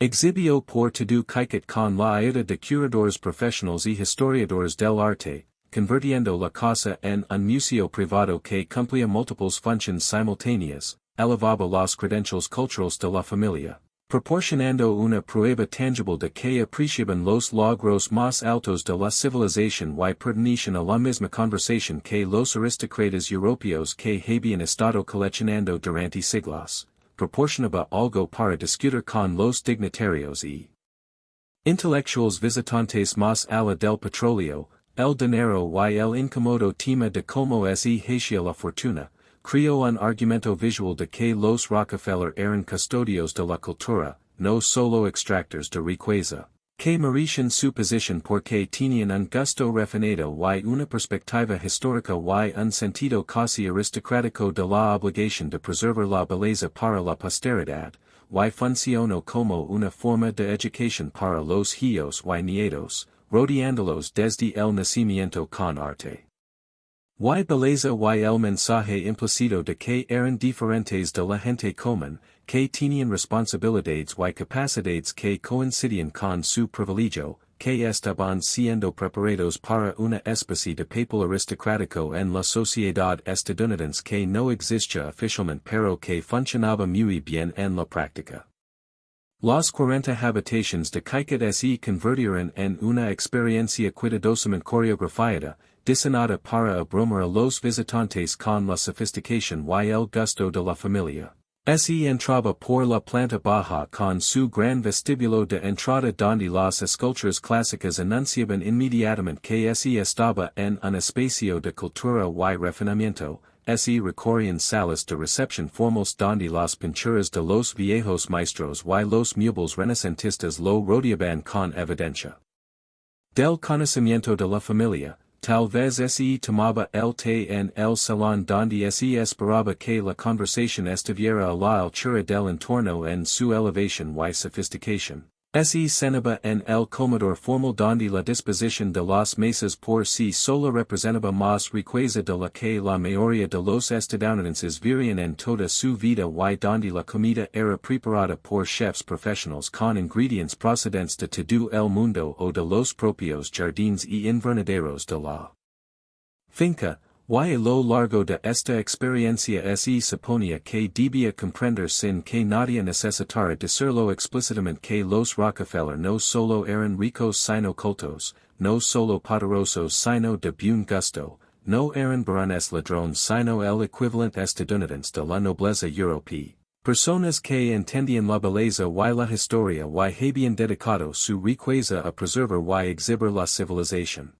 exhibió por todo Kaiket con la ayuda de curadores profesionales y historiadores del arte, convirtiendo la casa en un museo privado que cumplía múltiples funciones simultáneas, elevaba las credentials culturales de la familia, proporcionando una prueba tangible de que apreciaban los logros más altos de la civilización y pertenecían a la misma conversación que los aristócratas europeos que habían estado coleccionando durante siglos. Proporcionaba algo para discutir con los dignatarios y intelectuales visitantes más allá del petróleo, el dinero y el incómodo tema de cómo se hacía la fortuna, creó un argumento visual de que los Rockefeller eran custodios de la cultura, no solo extractores de riqueza, que merecían su posición porque tenían un gusto refinado y una perspectiva histórica y un sentido casi aristocrático de la obligación de preservar la belleza para la posteridad, y funcionó como una forma de educación para los hijos y nietos, rodeándolos desde el nacimiento con arte. Y belleza y el mensaje implícito de que eran diferentes de la gente común, que tenían responsabilidades y capacidades que coincidían con su privilegio, que estaban siendo preparados para una especie de papel aristocrático en la sociedad estadounidense que no existía oficialmente pero que funcionaba muy bien en la práctica. Las 40 habitaciones de Kaiket se convirtieron en una experiencia cuidadosamente coreografiada, diseñada para abrumar a los visitantes con la sofisticación y el gusto de la familia. Se entraba por la planta baja con su gran vestíbulo de entrada donde las esculturas clásicas anunciaban inmediatamente que se estaba en un espacio de cultura y refinamiento. Se recorrían salas de recepción formales donde las pinturas de los viejos maestros y los muebles renacentistas lo rodeaban con evidencia del conocimiento de la familia. Tal vez se tomaba el té en el salón donde se esperaba que la conversación estuviera a la altura del entorno en su elevación y sofisticación. Se cenaba en el comedor formal donde la disposición de las mesas por sí sola representaba más riqueza de la que la mayoría de los estadounidenses verían en toda su vida y donde la comida era preparada por chefs profesionales con ingredientes procedentes de todo el mundo o de los propios jardines y invernaderos de la finca. Y a lo largo de esta experiencia se suponía que debía comprender sin que nadie necesitara decirlo explícitamente que los Rockefeller no solo eran ricos sino cultos, no solo poderosos sino de buen gusto, no eran barones ladrones sino el equivalente estadounidense de la nobleza europea. Personas que entendían la belleza y la historia y habían dedicado su riqueza a preservar y exhibir la civilización.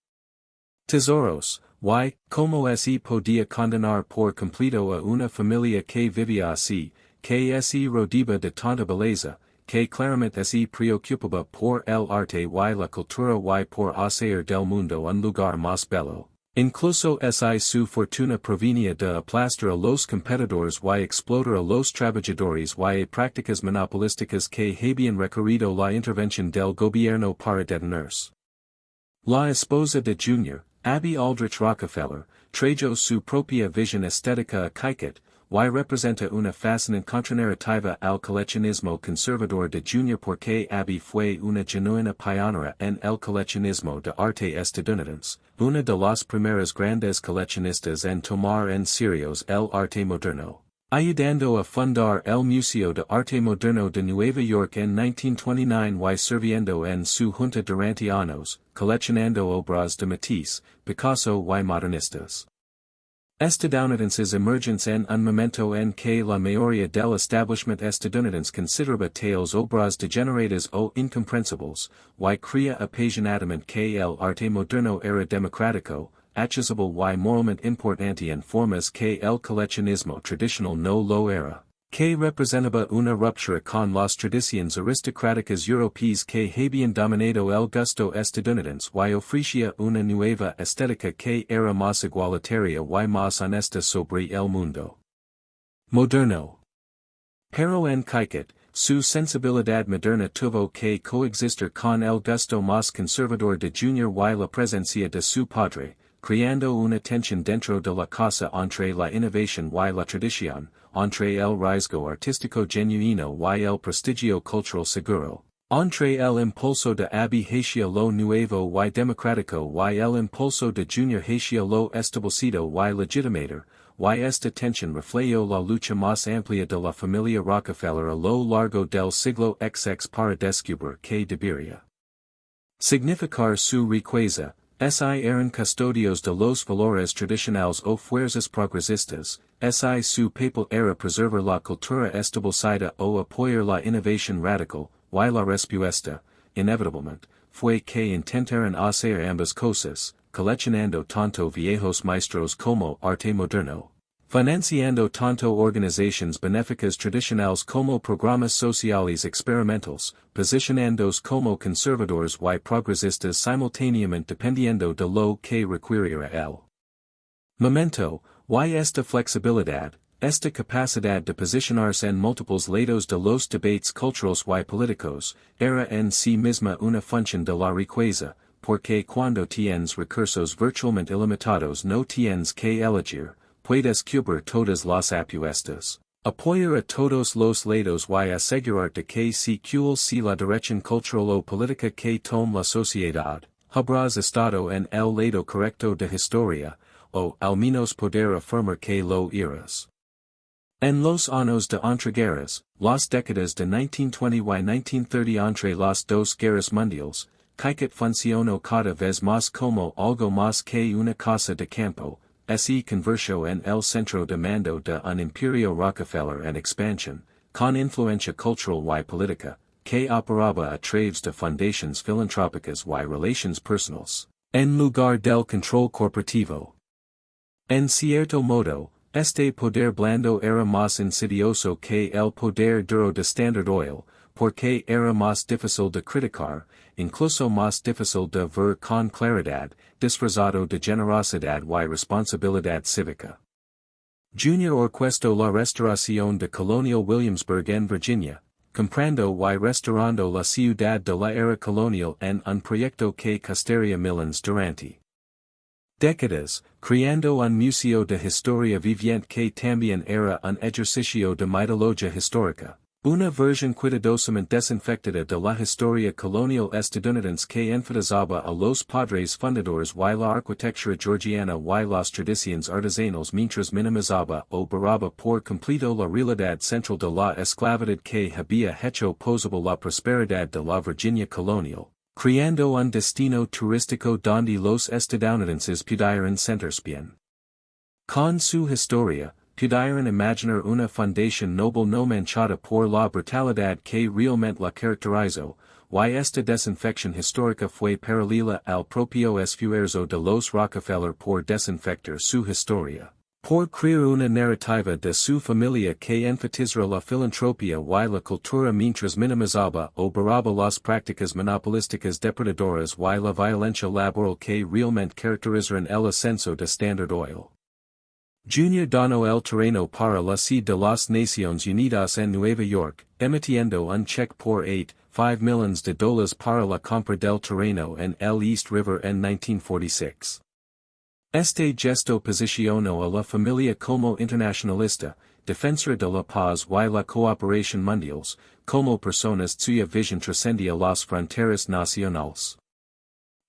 Tesoros, y, como se podía condenar por completo a una familia que vivía así, que se rodeaba de tanta belleza, que claramente se preocupaba por el arte y la cultura y por hacer del mundo un lugar más bello. Incluso su fortuna provenía de aplastar a los competidores y explotar a los trabajadores y a prácticas monopolísticas que habían requerido la intervención del gobierno para detenerse. La esposa de Jr., Abby Aldrich Rockefeller, trajo su propia visión estética a Kaiket, y representa una fascinante contranarrativa al coleccionismo conservador de Jr. porque Abby fue una genuina pionera en el coleccionismo de arte estadounidense, una de las primeras grandes coleccionistas en tomar en serio el arte moderno, ayudando a fundar el Museo de Arte Moderno de Nueva York en 1929 y sirviendo en su junta durante años, coleccionando obras de Matisse, Picasso y modernistas estadounidenses emergentes en un momento en que la mayoría del establishment estadounidense consideraba tales obras degeneradas o incomprensibles, y creía apasionadamente que el arte moderno era democrático, accesible y moralmente importante en formas que el coleccionismo tradicional no lo era, que representaba una ruptura con las tradiciones aristocráticas europeas que habían dominado el gusto estadounidense y ofrecía una nueva estética que era más igualitaria y más honesta sobre el mundo moderno. Pero en Kaiket, su sensibilidad moderna tuvo que coexistir con el gusto más conservador de Jr. y la presencia de su padre, creando una tensión dentro de la casa entre la innovación y la tradición, entre el riesgo artístico genuino y el prestigio cultural seguro, entre el impulso de Abby hacia lo nuevo y democrático y el impulso de Jr. hacia lo establecido y legitimator, y esta tensión reflejó la lucha más amplia de la familia Rockefeller a lo largo del siglo XX para descubrir que debería significar su riqueza. Eran custodios de los valores tradicionales o fuerzas progresistas, su papel era preservar la cultura establecida o apoyar la innovación radical, y la respuesta, inevitablemente, fue que intentaron hacer ambas cosas, coleccionando tanto viejos maestros como arte moderno, financiando tanto organizaciones benéficas tradicionales como programas sociales experimentales, posicionándose como conservadores y progresistas simultáneamente dependiendo de lo que requiriera el momento, y esta flexibilidad, esta capacidad de posicionarse en múltiples lados de los debates culturales y políticos, era en sí misma una función de la riqueza, porque cuando tienes recursos virtualmente ilimitados no tienes que elegir, puedes cubrir todas las apuestas, apoyar a todos los lados y asegurarte que si la dirección cultural o política que tome la sociedad, habrás estado en el lado correcto de historia, o al menos poder afirmar que lo eras. En los años de entreguerras, las décadas de 1920 y 1930 entre las dos guerras mundiales, que funcionó cada vez más como algo más que una casa de campo, se convirtió en el centro de mando de un imperio Rockefeller en expansión, con influencia cultural y política, que operaba a través de fundaciones filantrópicas y relaciones personales, en lugar del control corporativo. En cierto modo, este poder blando era más insidioso que el poder duro de Standard Oil, porque era más difícil de criticar, incluso más difícil de ver con claridad, disfrazado de generosidad y responsabilidad cívica. Junior orquestó la restauración de Colonial Williamsburg en Virginia, comprando y restaurando la ciudad de la era colonial en un proyecto que costaría millones durante décadas, creando un museo de historia viviente que también era un ejercicio de mitología histórica, una versión cuidadosamente desinfectada de la historia colonial estadounidense que enfatizaba a los padres fundadores y la arquitectura georgiana y las tradiciones artesanales mientras minimizaba o borraba por completo la realidad central de la esclavitud que había hecho posible la prosperidad de la Virginia colonial, creando un destino turístico donde los estadounidenses pudieran sentirse bien. Con su historia, pudieran imaginar una fundación noble no manchada por la brutalidad que realmente la caracterizó, y esta desinfección histórica fue paralela al propio esfuerzo de los Rockefeller por desinfectar su historia, por crear una narrativa de su familia que enfatizara la filantropía y la cultura mientras minimizaba o borraba las prácticas monopolísticas depredadoras y la violencia laboral que realmente caracterizaron el ascenso de Standard Oil. Junior donó el terreno para la sede de las Naciones Unidas en Nueva York, emitiendo un cheque por $8.5 millones para la compra del terreno en el East River en 1946. Este gesto posicionó a la familia como internacionalista, defensora de la paz y la cooperación mundiales, como personas cuya visión trascendía las fronteras nacionales.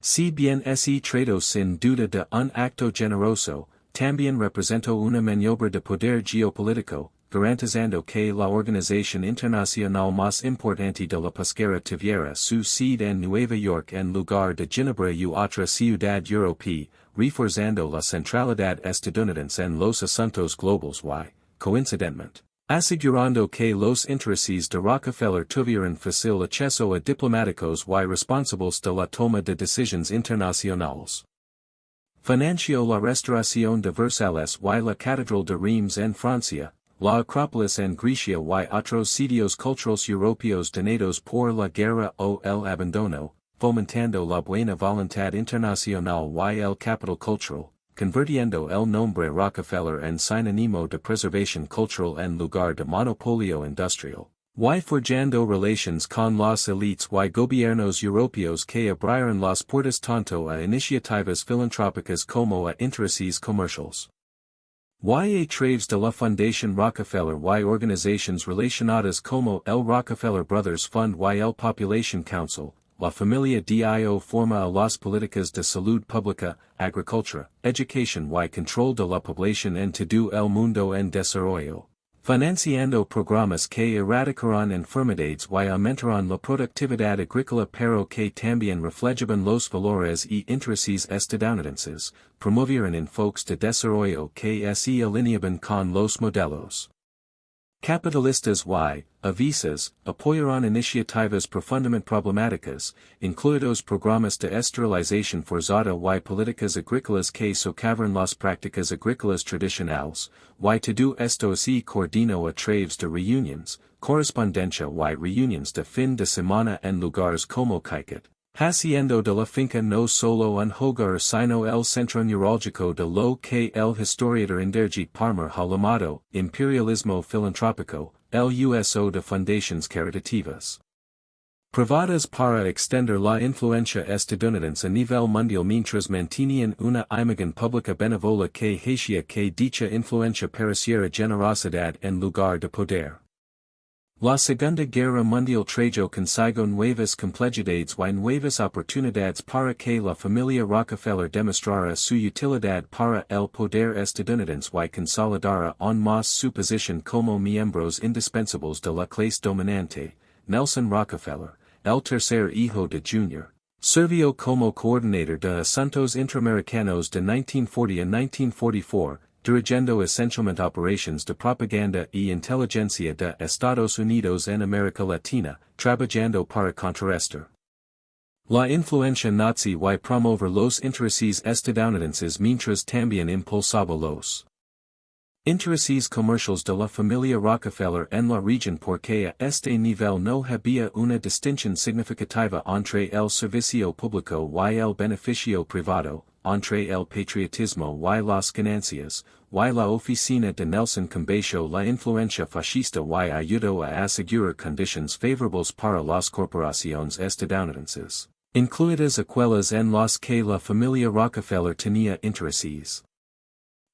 Si bien ese trato sin duda de un acto generoso, también representó una maniobra de poder geopolítico, garantizando que la organización internacional más importante de la pesquera tuviera su sede en Nueva York en lugar de Ginebra u otra ciudad europea, reforzando la centralidad estadounidense en los asuntos globales y, coincidentemente, asegurando que los intereses de Rockefeller tuvieran fácil acceso a diplomáticos y responsables de la toma de decisiones internacionales. Financió la restauración de Versalles y la Catedral de Reims en Francia, la Acrópolis en Grecia y otros sitios culturales europeos dañados por la guerra o el abandono, fomentando la buena voluntad internacional y el capital cultural, convirtiendo el nombre Rockefeller en sinónimo de preservación cultural en lugar de monopolio industrial, y forjando relaciones con las élites y gobiernos europeos que abrieron las puertas tanto a iniciativas filantrópicas como a intereses comerciales. Y a través de la Fundación Rockefeller y organizaciones relacionadas como el Rockefeller Brothers Fund y el Population Council, la familia DIO forma a las políticas de salud pública, agricultura, educación y control de la población en todo el mundo en desarrollo, financiando programas que erradicarán enfermedades y aumentarán la productividad agrícola pero que también reflejaban los valores y intereses estadounidenses, promovieron enfoques de desarrollo que se alineaban con los modelos capitalistas y, a veces, apoyaron iniciativas profundamente problemáticas, incluidos programas de esterilización forzada y políticas agrícolas que socavaron las prácticas agrícolas tradicionales, y todo esto se coordinó a través de reuniones, correspondencia y reuniones de fin de semana en lugares como Kaiket, haciendo de la finca no solo un hogar sino el centro neurálgico de lo que el historiador Inderjit Palmer ha llamado imperialismo filantrópico, el uso de fundaciones caritativas privadas para extender la influencia estadounidense a nivel mundial mientras mantenían una imagen pública benévola que hacía que dicha influencia pareciera generosidad en lugar de poder. La Segunda Guerra Mundial trajo consigo nuevas complejidades y nuevas oportunidades para que la familia Rockefeller demostrara su utilidad para el poder estadounidense y consolidara aún más su posición como miembros indispensables de la clase dominante. Nelson Rockefeller, el tercer hijo de Jr., sirvió como coordinador de asuntos interamericanos de 1940 a 1944, dirigiendo esencialmente operations de propaganda y inteligencia de Estados Unidos en América Latina, trabajando para contrarrestar la influencia nazi y promover los intereses estadounidenses mientras también impulsaba los intereses comerciales de la familia Rockefeller en la región porque a este nivel no había una distinción significativa entre el servicio público y el beneficio privado, entre el patriotismo y las ganancias, y la oficina de Nelson combatió la influencia fascista y ayudó a asegurar conditions favorables para las corporaciones estadounidenses, incluidas aquellas en las que la familia Rockefeller tenía intereses.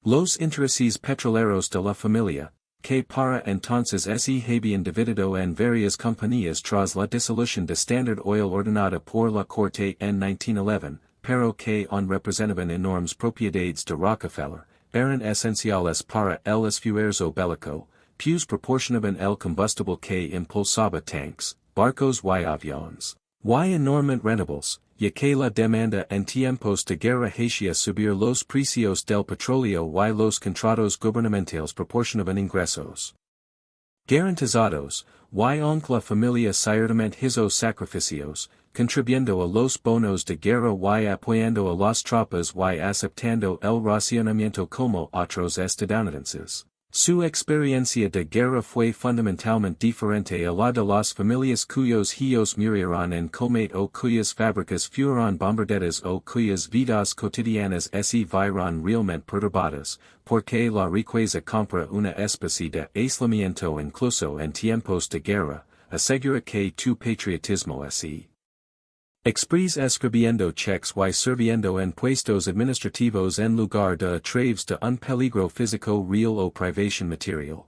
Los intereses petroleros de la familia, que para entonces se habían dividido en varias compañías tras la disolución de Standard Oil ordenada por la Corte en 1911, pero que aún representaban enormes propiedades de Rockefeller, eran esenciales para el esfuerzo bélico, pues proporcionaban el combustible que impulsaba tanques, barcos y aviones, y enormemente rentables, ya que la demanda en tiempos de guerra hacía subir los precios del petróleo y los contratos gubernamentales proporcionaban ingresos garantizados, y aunque la familia ciertamente hizo sacrificios, contribuyendo a los bonos de guerra y apoyando a las tropas y aceptando el racionamiento como otros estadounidenses. Su experiencia de guerra fue fundamentalmente diferente a la de las familias cuyos hijos murieron en combate o cuyas fábricas fueron bombardeadas o cuyas vidas cotidianas se vieron realmente perturbadas, porque la riqueza compra una especie de aislamiento incluso en tiempos de guerra, asegura que tu patriotismo se expresa escribiendo cheques y sirviendo en puestos administrativos en lugar de a través de un peligro físico real o privación material.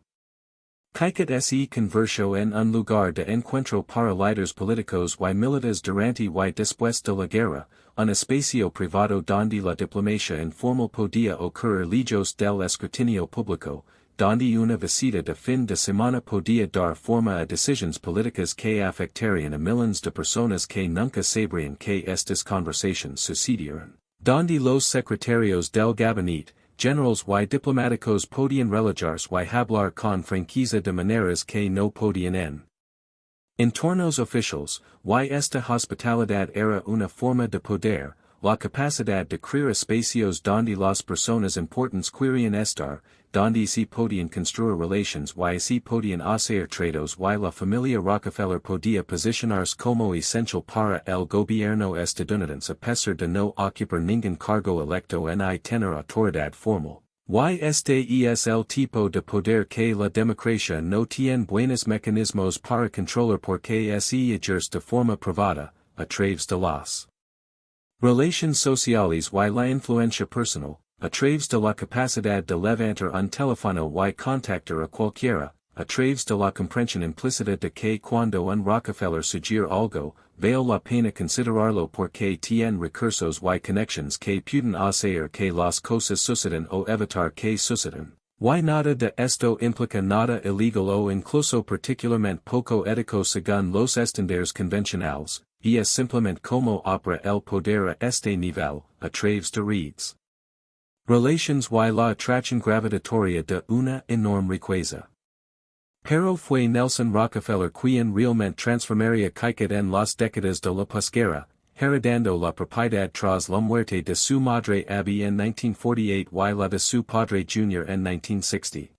Kaikat se convirtió en un lugar de encuentro para líderes políticos y militares durante y después de la guerra, un espacio privado donde la diplomacia informal podía ocurrir lejos del escrutinio público, donde una visita de fin de semana podía dar forma a decisiones políticas que afectarían a millones de personas que nunca sabrían que estas conversaciones sucedieron, donde los secretarios del gabinete, generales y diplomáticos podían relajarse y hablar con franqueza de maneras que no podían en entornos oficiales, y esta hospitalidad era una forma de poder, la capacidad de crear espacios donde las personas importantes querían estar, donde se podían construir relations y se podían hacer tratos y la familia Rockefeller podía posicionarse como esencial para el gobierno estadounidense a pesar de no ocupar ningún cargo electo ni tener autoridad formal. Y este es el tipo de poder que la democracia no tiene buenos mecanismos para controlar porque se ejerce de forma privada, a través de las relations sociales y la influencia personal, a través de la capacidad de levantar un teléfono y contactar a cualquiera, a través de la comprensión implícita de que cuando un Rockefeller sugiere algo, vale la pena considerarlo porque tiene recursos y conexiones que pueden hacer que las cosas sucedan o evitar que sucedan. Y nada de esto implica nada ilegal o incluso particularmente poco ético según los estándares convencionales, y es simplemente como opera el poder a este nivel, a través de redes relations y la atracción gravitatoria de una enorme riqueza. Pero fue Nelson Rockefeller quien realmente transformaría kaikat en las décadas de la posguerra, heredando la propiedad tras la muerte de su madre Abby en 1948 y la de su padre Jr. en 1960.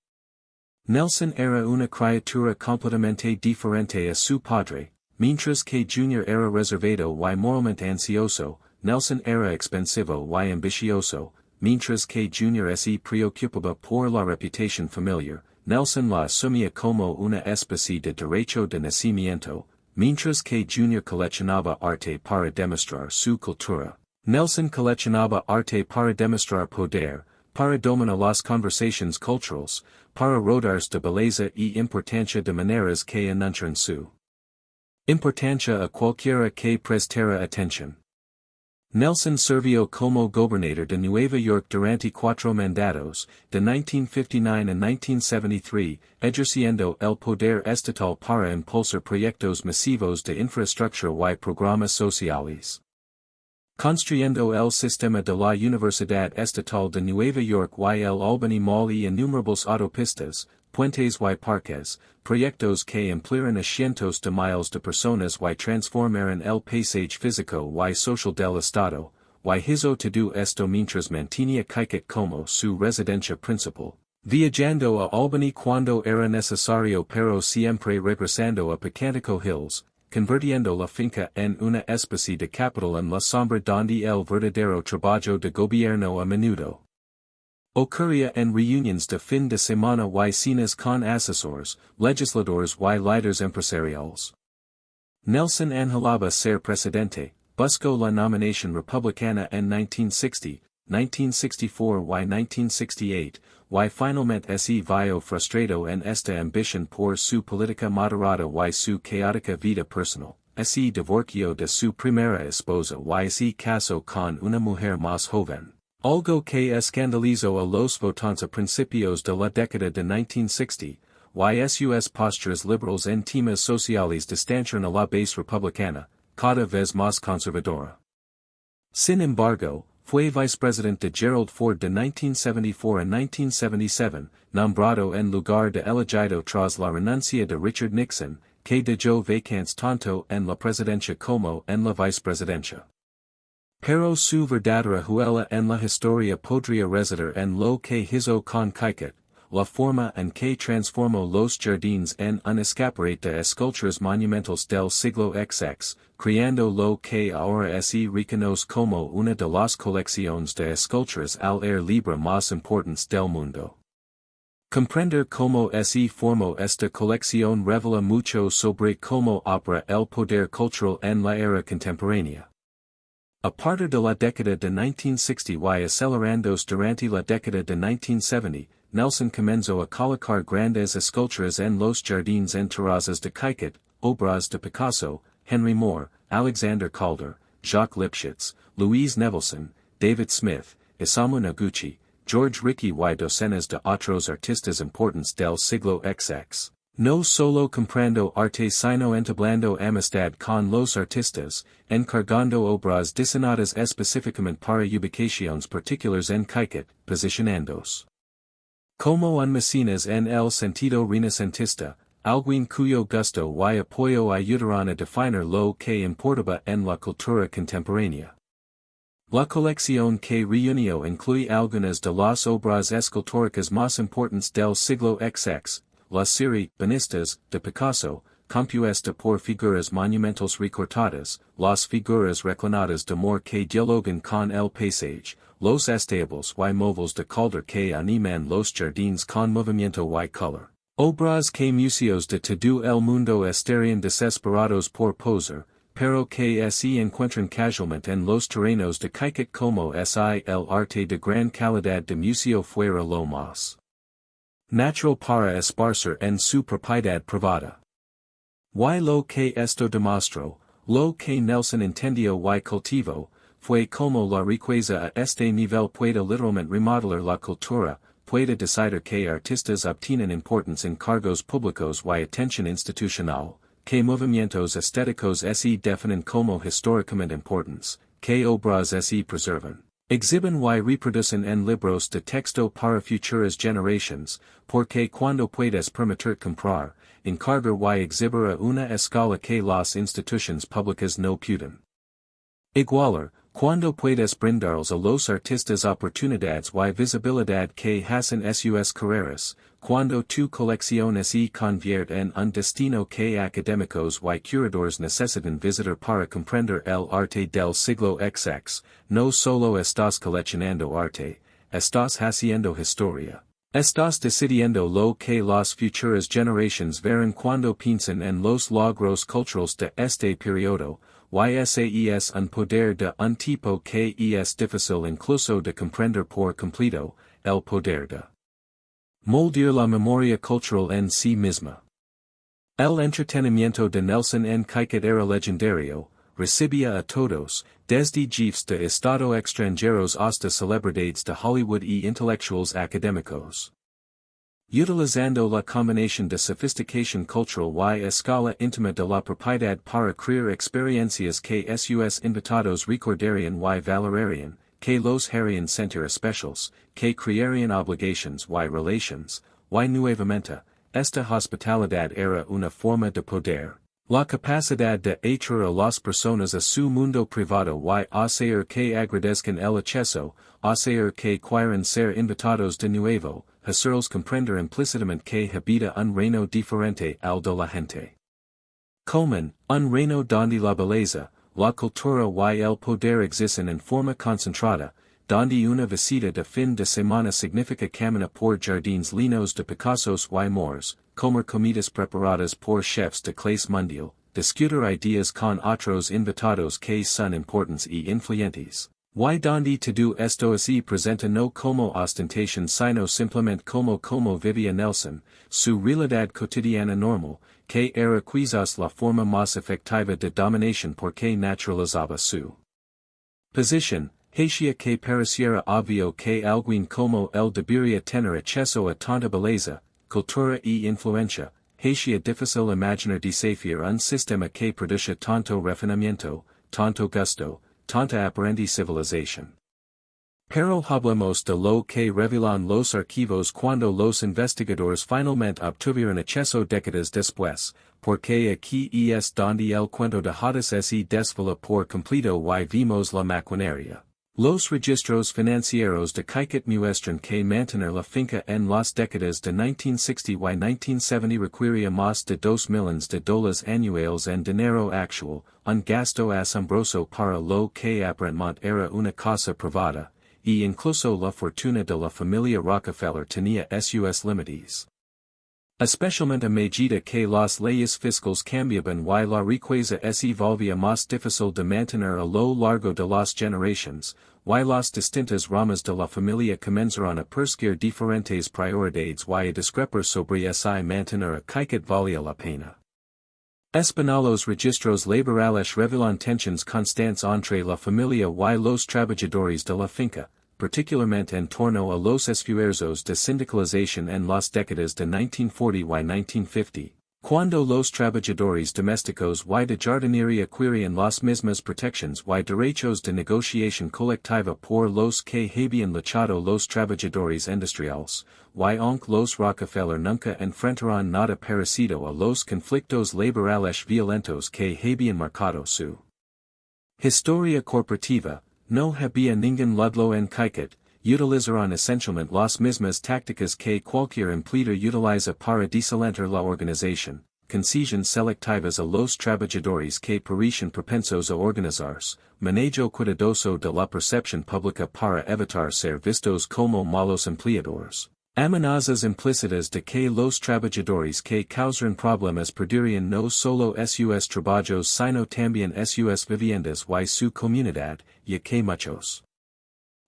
Nelson era una criatura completamente diferente a su padre, mientras que Jr. era reservado y moralmente ansioso, Nelson era expansivo y ambicioso, mientras que Jr. se preocupaba por la reputación familiar. Nelson la asumía como una especie de derecho de nacimiento, mientras que Jr. coleccionaba arte para demostrar su cultura. Nelson coleccionaba arte para demostrar poder, para domina las conversaciones culturales, para rodar de belleza y importancia de maneras que anuncian su importancia a cualquiera que prestara atención. Nelson sirvió como gobernador de Nueva York durante 4 mandatos, de 1959 a 1973, ejerciendo el poder estatal para impulsar proyectos masivos de infraestructura y programas sociales. Construyendo el sistema de la Universidad Estatal de Nueva York y el Albany Mall y innumerables autopistas, puentes y parques, proyectos que emplearon a cientos de miles de personas y transformaron el paisaje físico y social del estado, y hizo todo esto mientras mantenía Caicut como su residencia principal, viajando a Albany cuando era necesario pero siempre regresando a Pocantico Hills, convirtiendo la finca en una especie de capital en la sombra donde el verdadero trabajo de gobierno a menudo ocurría en reuniones de fin de semana y cenas con asesores, legisladores y líderes empresariales. Nelson anhelaba ser presidente, buscó la nominación republicana en 1960, 1964 y 1968, y finalmente se vio frustrado en esta ambición por su política moderada y su caótica vida personal. Se divorció de su primera esposa y se casó con una mujer más joven. Algo que escandalizó a los votantes a principios de la década de 1960, y sus posturas liberales en temas sociales distanciaron a la base republicana, cada vez más conservadora. Sin embargo, fue vicepresidente de Gerald Ford de 1974 a 1977, nombrado en lugar de elegido tras la renuncia de Richard Nixon, que dejó vacantes tanto en la presidencia como en la vicepresidencia. Pero su verdadera huella en la historia podría residir en lo que hizo con Caicut, la forma en que transformó los jardines en un escaparate de esculturas monumentales del siglo XX, creando lo que ahora se reconoce como una de las colecciones de esculturas al aire libre más importantes del mundo. Comprender cómo se formó esta colección revela mucho sobre cómo opera el poder cultural en la era contemporánea. A partir de la década de 1960 y acelerándose durante la década de 1970, Nelson comenzó a colocar grandes esculturas en los jardines en terrazas de Caicut, obras de Picasso, Henry Moore, Alexander Calder, Jacques Lipchitz, Louise Nevelson, David Smith, Isamu Noguchi, George Rickey y docenas de otros artistas importantes del siglo XX. No solo comprando arte sino entablando amistad con los artistas, encargando obras diseñadas específicamente para ubicaciones particulares en Caicut, posicionándose como un mecenas en el sentido renacentista, alguien cuyo gusto y apoyo ayudaron a definir lo que importaba en la cultura contemporánea. La colección que reunió incluye algunas de las obras escultóricas más importantes del siglo XX, la serie Banistas de Picasso, compuesta por figuras monumentales recortadas, las figuras reclinadas de amor que dialogan con el paisaje, los estables y móviles de Calder que animan los jardines con movimiento y color. Obras que museos de todo el mundo estarían desesperados por posar, pero que se encuentran casualmente en los terrenos de Caicut como es el arte de gran calidad de museo fuera lo más natural para esparcir en su propiedad privada. Y lo que esto demostró, lo que Nelson entendió y cultivó, fue como la riqueza a este nivel puede literalmente remodelar la cultura, puede decidir que artistas obtienen importantes encargos públicos y atención institucional, que movimientos estéticos se definen como históricamente importantes, que obras se preservan, exhiben y reproducen en libros de texto para futuras generaciones, porque cuando puedes permitir comprar, encargar y exhibir a una escala que las instituciones públicas no pueden igualar, cuando puedes brindarles a los artistas oportunidades y visibilidad que hacen sus carreras, cuando tu colección se convierte en un destino que académicos y curadores necesitan visitar para comprender el arte del siglo XX, no solo estás coleccionando arte, estás haciendo historia. Estás decidiendo lo que las futuras generaciones verán cuando piensan en los logros culturales de este periodo, YSAES un poder de un tipo que es difícil incluso de comprender por completo, el poder de moldear la memoria cultural en sí misma. El entretenimiento de Nelson en Kaiket era legendario, recibía a todos, desde jefes de estado extranjeros hasta celebridades de Hollywood y intelectuals académicos. Utilizando la combinación de sofisticación cultural y escala íntima de la propiedad para crear experiencias que sus invitados recordarían y valorarían, que los harían sentir especiales, que crearían obligations y relations, y nuevamente, esta hospitalidad era una forma de poder. La capacidad de atraer a las personas a su mundo privado y hacer que agradezcan el acceso, hacer que quieran ser invitados de nuevo, hacerlos comprender implícitamente que habita un reino diferente al de la gente común, un reino donde la belleza, la cultura y el poder existen en forma concentrada, donde una visita de fin de semana significa caminar por jardines llenos de Picassos y Moors, comer comidas preparadas por chefs de clase mundial, discutir ideas con otros invitados que son importantes y influyentes, y donde todo esto se presenta no como ostentación sino simplemente como vivía Nelson, su realidad cotidiana normal, que era quizás la forma más efectiva de dominación porque naturalizaba su posición. Hacía que pareciera obvio que alguien como él debería tener acceso a tanta belleza, cultura y influencia, hacía difícil imaginar desafiar un sistema que produce tanto refinamiento, tanto gusto, tanta aparente civilización. Pero hablemos de lo que revelan los archivos cuando los investigadores finalmente obtuvieron acceso décadas después, porque aquí es donde el cuento de hadas se desvela por completo y vimos la maquinaria. Los registros financieros de Kaiket muestran que mantener la finca en las décadas de 1960 y 1970 requiría más de $2 millones anuales en dinero actual, un gasto asombroso para lo que aparentemente era una casa privada, y incluso la fortuna de la familia Rockefeller tenía sus límites. Especialmente a medida que las leyes fiscales cambiaban y la riqueza se volvía más difícil de mantener a lo largo de las generaciones, y las distintas ramas de la familia comenzaron a perseguir diferentes prioridades y a discrepar sobre si mantener a Kaiket valía la pena. Los registros laborales revelan tensiones constantes entre la familia y los trabajadores de la finca, particularmente en torno a los esfuerzos de sindicalización en las décadas de 1940 y 1950, cuando los trabajadores domésticos y de jardinería adquirían las mismas protecciones y derechos de negociación colectiva por los que habían luchado los trabajadores industriales, y aunque los Rockefeller nunca enfrentaron nada parecido a los conflictos laborales violentos que habían marcado su historia corporativa, no había ningún ludlo en Kaiket, utilizaron esencialmente las mismas tácticas que cualquier empleador utiliza para desalentar la organización, concesión selectivas a los trabajadores que parecen propensos a organizarse, manejo cuidadoso de la percepción pública para evitar ser vistos como malos empleadores. Amenazas implícitas de que los trabajadores que causaran problemas perderían no solo sus trabajos sino también sus viviendas y su comunidad, ya que muchos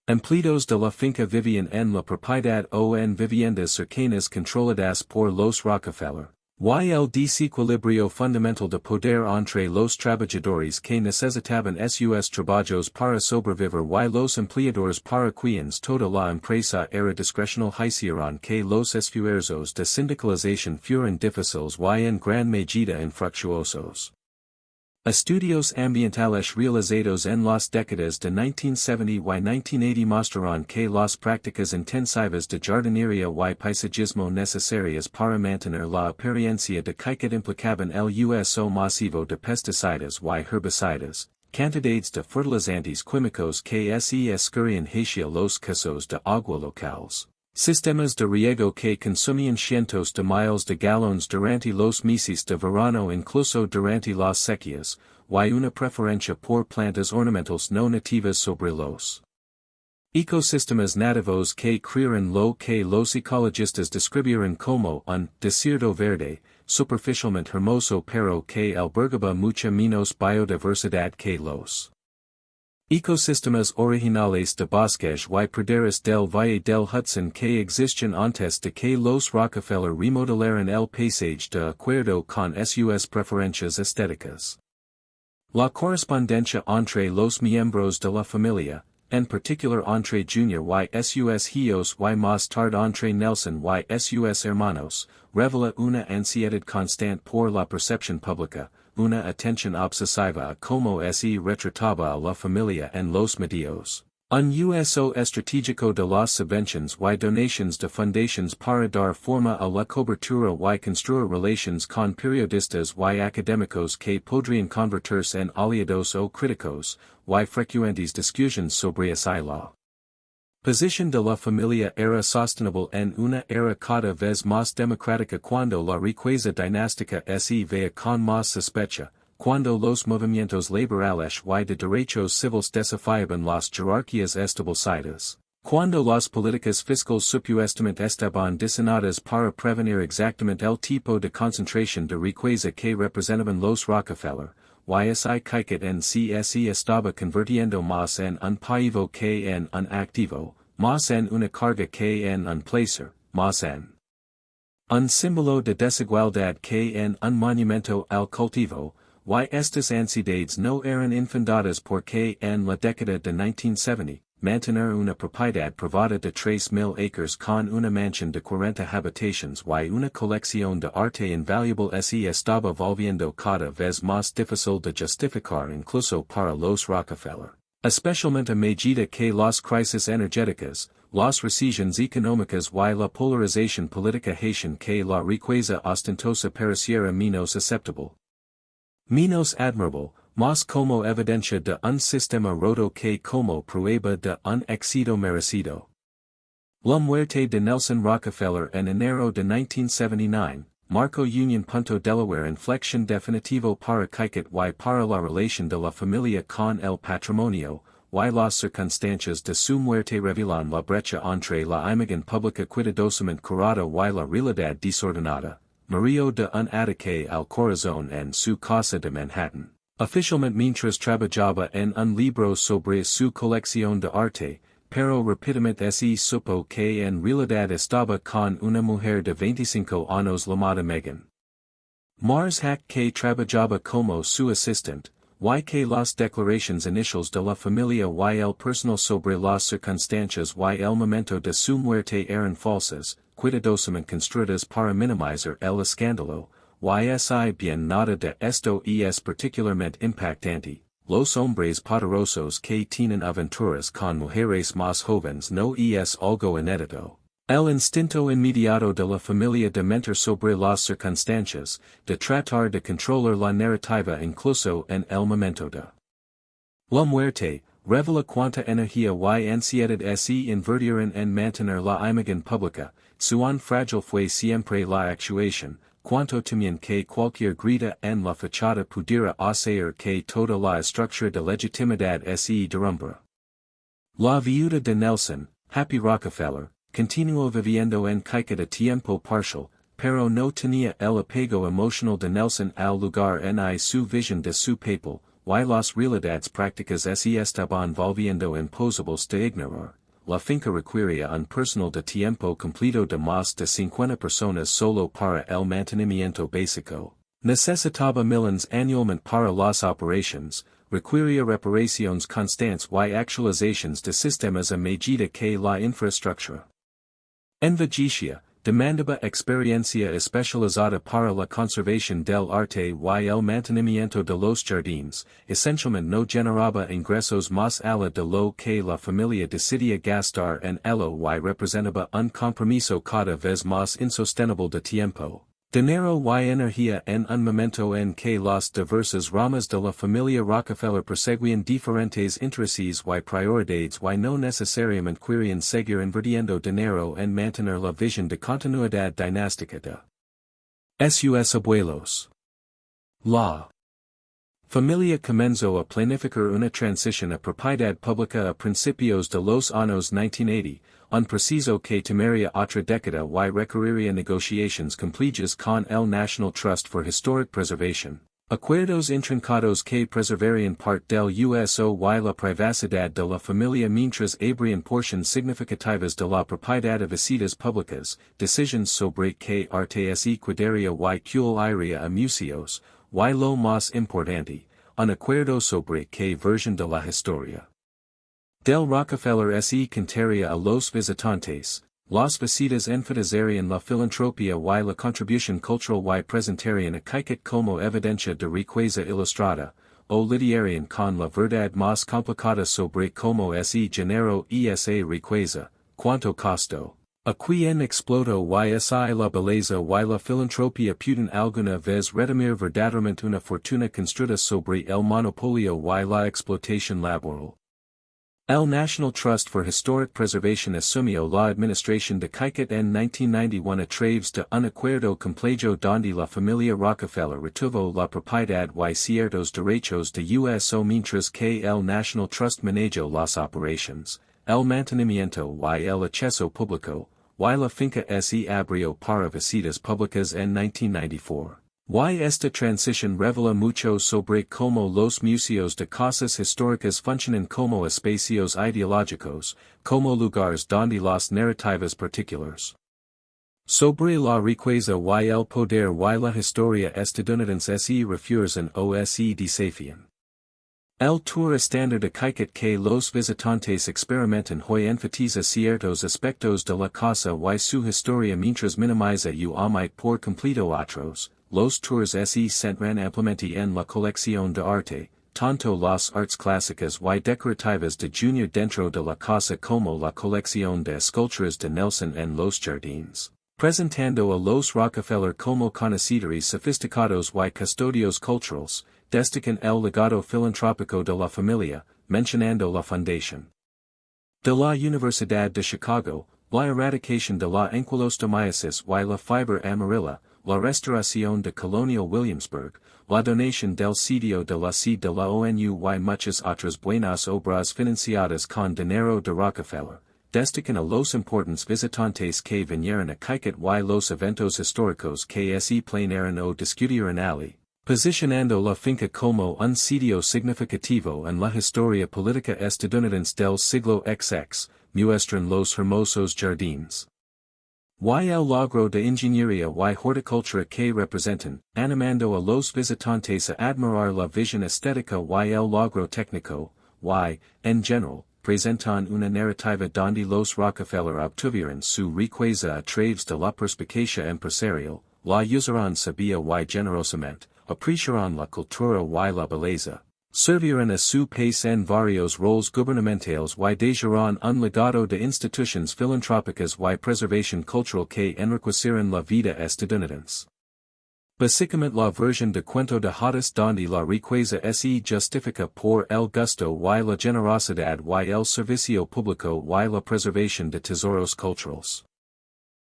empleados de la finca vivían en la propiedad o en viviendas cercanas controladas por los Rockefeller. Y el desequilibrio fundamental de poder entre los trabajadores que necesitaban sus trabajos para sobrevivir y los empleadores para quienes toda la empresa era discrecional hicieron que los esfuerzos de sindicalización fueran difíciles y en gran medida infructuosos. Estudios ambientales realizados en las décadas de 1970 y 1980 mostraron que las prácticas intensivas de jardinería y paisajismo necesarias para mantener la apariencia de Kaiket implicaban el uso masivo de pesticidas y herbicidas, cantidades de fertilizantes químicos que se escurrían hacia los cursos de agua locales. Sistemas de riego que consumían cientos de miles de galones durante los meses de verano incluso durante las sequías, y una preferencia por plantas ornamentales no nativas sobre los ecosistemas nativos que crearon lo que los ecologistas describieron como un desierto verde, superficialmente hermoso pero que albergaba mucha menos biodiversidad que los ecosistemas originales de bosques y praderas del Valle del Hudson que existían antes de que los Rockefeller remodelaran el paisaje de acuerdo con sus preferencias estéticas. La correspondencia entre los miembros de la familia, en particular entre Junior y sus hijos y más tarde entre Nelson y sus hermanos, revela una ansiedad constante por la percepción pública, una atención obsesiva a cómo se retrataba a la familia en los medios, un uso estratégico de las subvenciones y donaciones de fundaciones para dar forma a la cobertura y construir relaciones con periodistas y académicos que podrían convertirse en aliados o críticos, y frecuentes discusiones sobre esa la posición de la familia era sostenible en una era cada vez más democrática cuando la riqueza dinástica se veía con más sospecha, cuando los movimientos laborales y de derechos civiles desafiaban las jerarquías establecidas, cuando las políticas fiscales supuestamente estaban diseñadas para prevenir exactamente el tipo de concentración de riqueza que representaban los Rockefeller, y caiquet en se estaba convirtiendo más en un pasivo que en un activo, más en una carga que en un placer, más en un símbolo de desigualdad que en un monumento al cultivo, y estas ansiedades no eran infundadas porque en la década de 1970, mantener una propiedad privada de 3,000 acres con una mansión de 40 habitaciones y una colección de arte invaluable se estaba volviendo cada vez más difícil de justificar incluso para los Rockefeller, especialmente a medida que las crisis energéticas, las recesiones económicas y la polarización política hacían que la riqueza ostentosa pareciera menos aceptable, menos admirable, más como evidencia de un sistema roto que como prueba de un éxito merecido. La muerte de Nelson Rockefeller en enero de 1979, marcó Delaware inflexión definitivo para caiquet y para la relación de la familia con el patrimonio, y las circunstancias de su muerte revelan la brecha entre la imagen pública cuidadosamente curada y la realidad desordenada. Murió de un ataque al corazón en su casa de Manhattan, oficialmente mientras trabajaba en un libro sobre su colección de arte, pero rápidamente se supo que en realidad estaba con una mujer de 25 años llamada Megan Mars Hack que trabajaba como su asistente, y que las declaraciones iniciales de la familia y el personal sobre las circunstancias y el momento de su muerte eran falsas, cuidadosamente construidas para minimizar el escándalo, y bien nada de esto es particularmente impactante. Los hombres poderosos que tienen aventuras con mujeres más jóvenes no es algo inédito. El instinto inmediato de la familia de mentir sobre las circunstancias, de tratar de controlar la narrativa incluso en el momento de la muerte, revela cuánta energía y ansiedad se invirtieron en mantener la imagen pública, cuán frágil fue siempre la actuación, cuánto temían que cualquier grita en la fachada pudiera hacer que toda la estructura de legitimidad se derrumbara. La viuda de Nelson, Happy Rockefeller, continuó viviendo en caiquet a tiempo parcial, pero no tenía el apego emocional de Nelson al lugar en su visión de su papel, y las realidades prácticas se estaban volviendo imposibles de ignorar. La finca requería un personal de tiempo completo de más de 50 personas solo para el mantenimiento básico. Necesitaba millones anualmente para las operaciones, requería reparaciones constantes y actualizaciones de sistemas a medida que la infraestructura envejecía, demandaba experiencia especializada para la conservación del arte y el mantenimiento de los jardines, esencialmente no generaba ingresos más allá de lo que la familia decidía gastar en ello y representaba un compromiso cada vez más insostenible de tiempo, dinero y energía en un momento en que las diversas ramas de la familia Rockefeller perseguían diferentes intereses y prioridades y no necesariamente querían seguir invirtiendo dinero en mantener la visión de continuidad dinástica de sus abuelos. La familia comenzó a planificar una transición a propiedad pública a principios de los años 1980, un preciso que temeria otra década y recurriría negociations complejas con el National Trust for Historic Preservation. Acuerdos intrincados que preservarían parte del uso y la privacidad de la familia mientras habrían porciones significativas de la propiedad evasidas públicas, decisions sobre que artes y cuidaría y cul iría a museos, y lo más importante, un acuerdo sobre que versión de la historia del Rockefeller se contaría a los visitantes. Las visitas enfatizarían la filantropía y la contribución cultural y presentarían a Kaiket como evidencia de riqueza ilustrada, o lidiarían con la verdad más complicada sobre cómo se generó esa riqueza, cuánto costó, a quién explotó y si la belleza y la filantropía pueden alguna vez redimir verdaderamente una fortuna construida sobre el monopolio y la explotación laboral. El National Trust for Historic Preservation asumió la administración de Kaiket en 1991 a través de un acuerdo complejo donde la familia Rockefeller retuvo la propiedad y ciertos derechos de uso mientras que el National Trust manejó las operations, el mantenimiento y el acceso público, y la finca se abrió para visitas públicas en 1994. Esta transición revela mucho sobre cómo los museos de cosas históricas funcionan como espacios ideológicos, como lugares donde las narrativas particulares sobre la riqueza y el poder y la historia estadounidense se refuerzan o se desafían. El tour estándar de Kaiket que los visitantes experimentan hoy enfatiza ciertos aspectos de la casa y su historia mientras minimiza u omite por completo otros. Los tours se centran ampliamente en la colección de arte, tanto las artes clásicas y decorativas de Junior dentro de la casa como la colección de esculturas de Nelson en los jardines, presentando a los Rockefeller como conocedores sofisticados y custodios culturales, destacan el legado filantrópico de la familia, mencionando la fundación de la Universidad de Chicago, la erradicación de la anquilostomiasis y la fiebre amarilla, la restauración de Colonial Williamsburg, la donación del sitio de la sede de la ONU y muchas otras buenas obras financiadas con dinero de Rockefeller, destacan a los importantes visitantes que vinieron a Kaiket y los eventos históricos que se planearon o discutieron allí, posicionando la finca como un sitio significativo en la historia política estadounidense del siglo XX, muestran los hermosos jardines y el logro de ingeniería y horticultura que representan, animando a los visitantes a admirar la visión estética y el logro técnico, y, en general, presentan una narrativa donde los Rockefeller obtuvieron su riqueza a través de la perspicacia empresarial, la usaron sabia y generosamente, apreciaron la cultura y la belleza. Serviron a su país en varios roles gubernamentales y dejaron un legado de instituciones filantrópicas y preservación cultural que enriquecieron la vida estadounidense. Básicamente la versión de cuento de hadas donde la riqueza se justifica por el gusto y la generosidad y el servicio público y la preservación de tesoros culturales.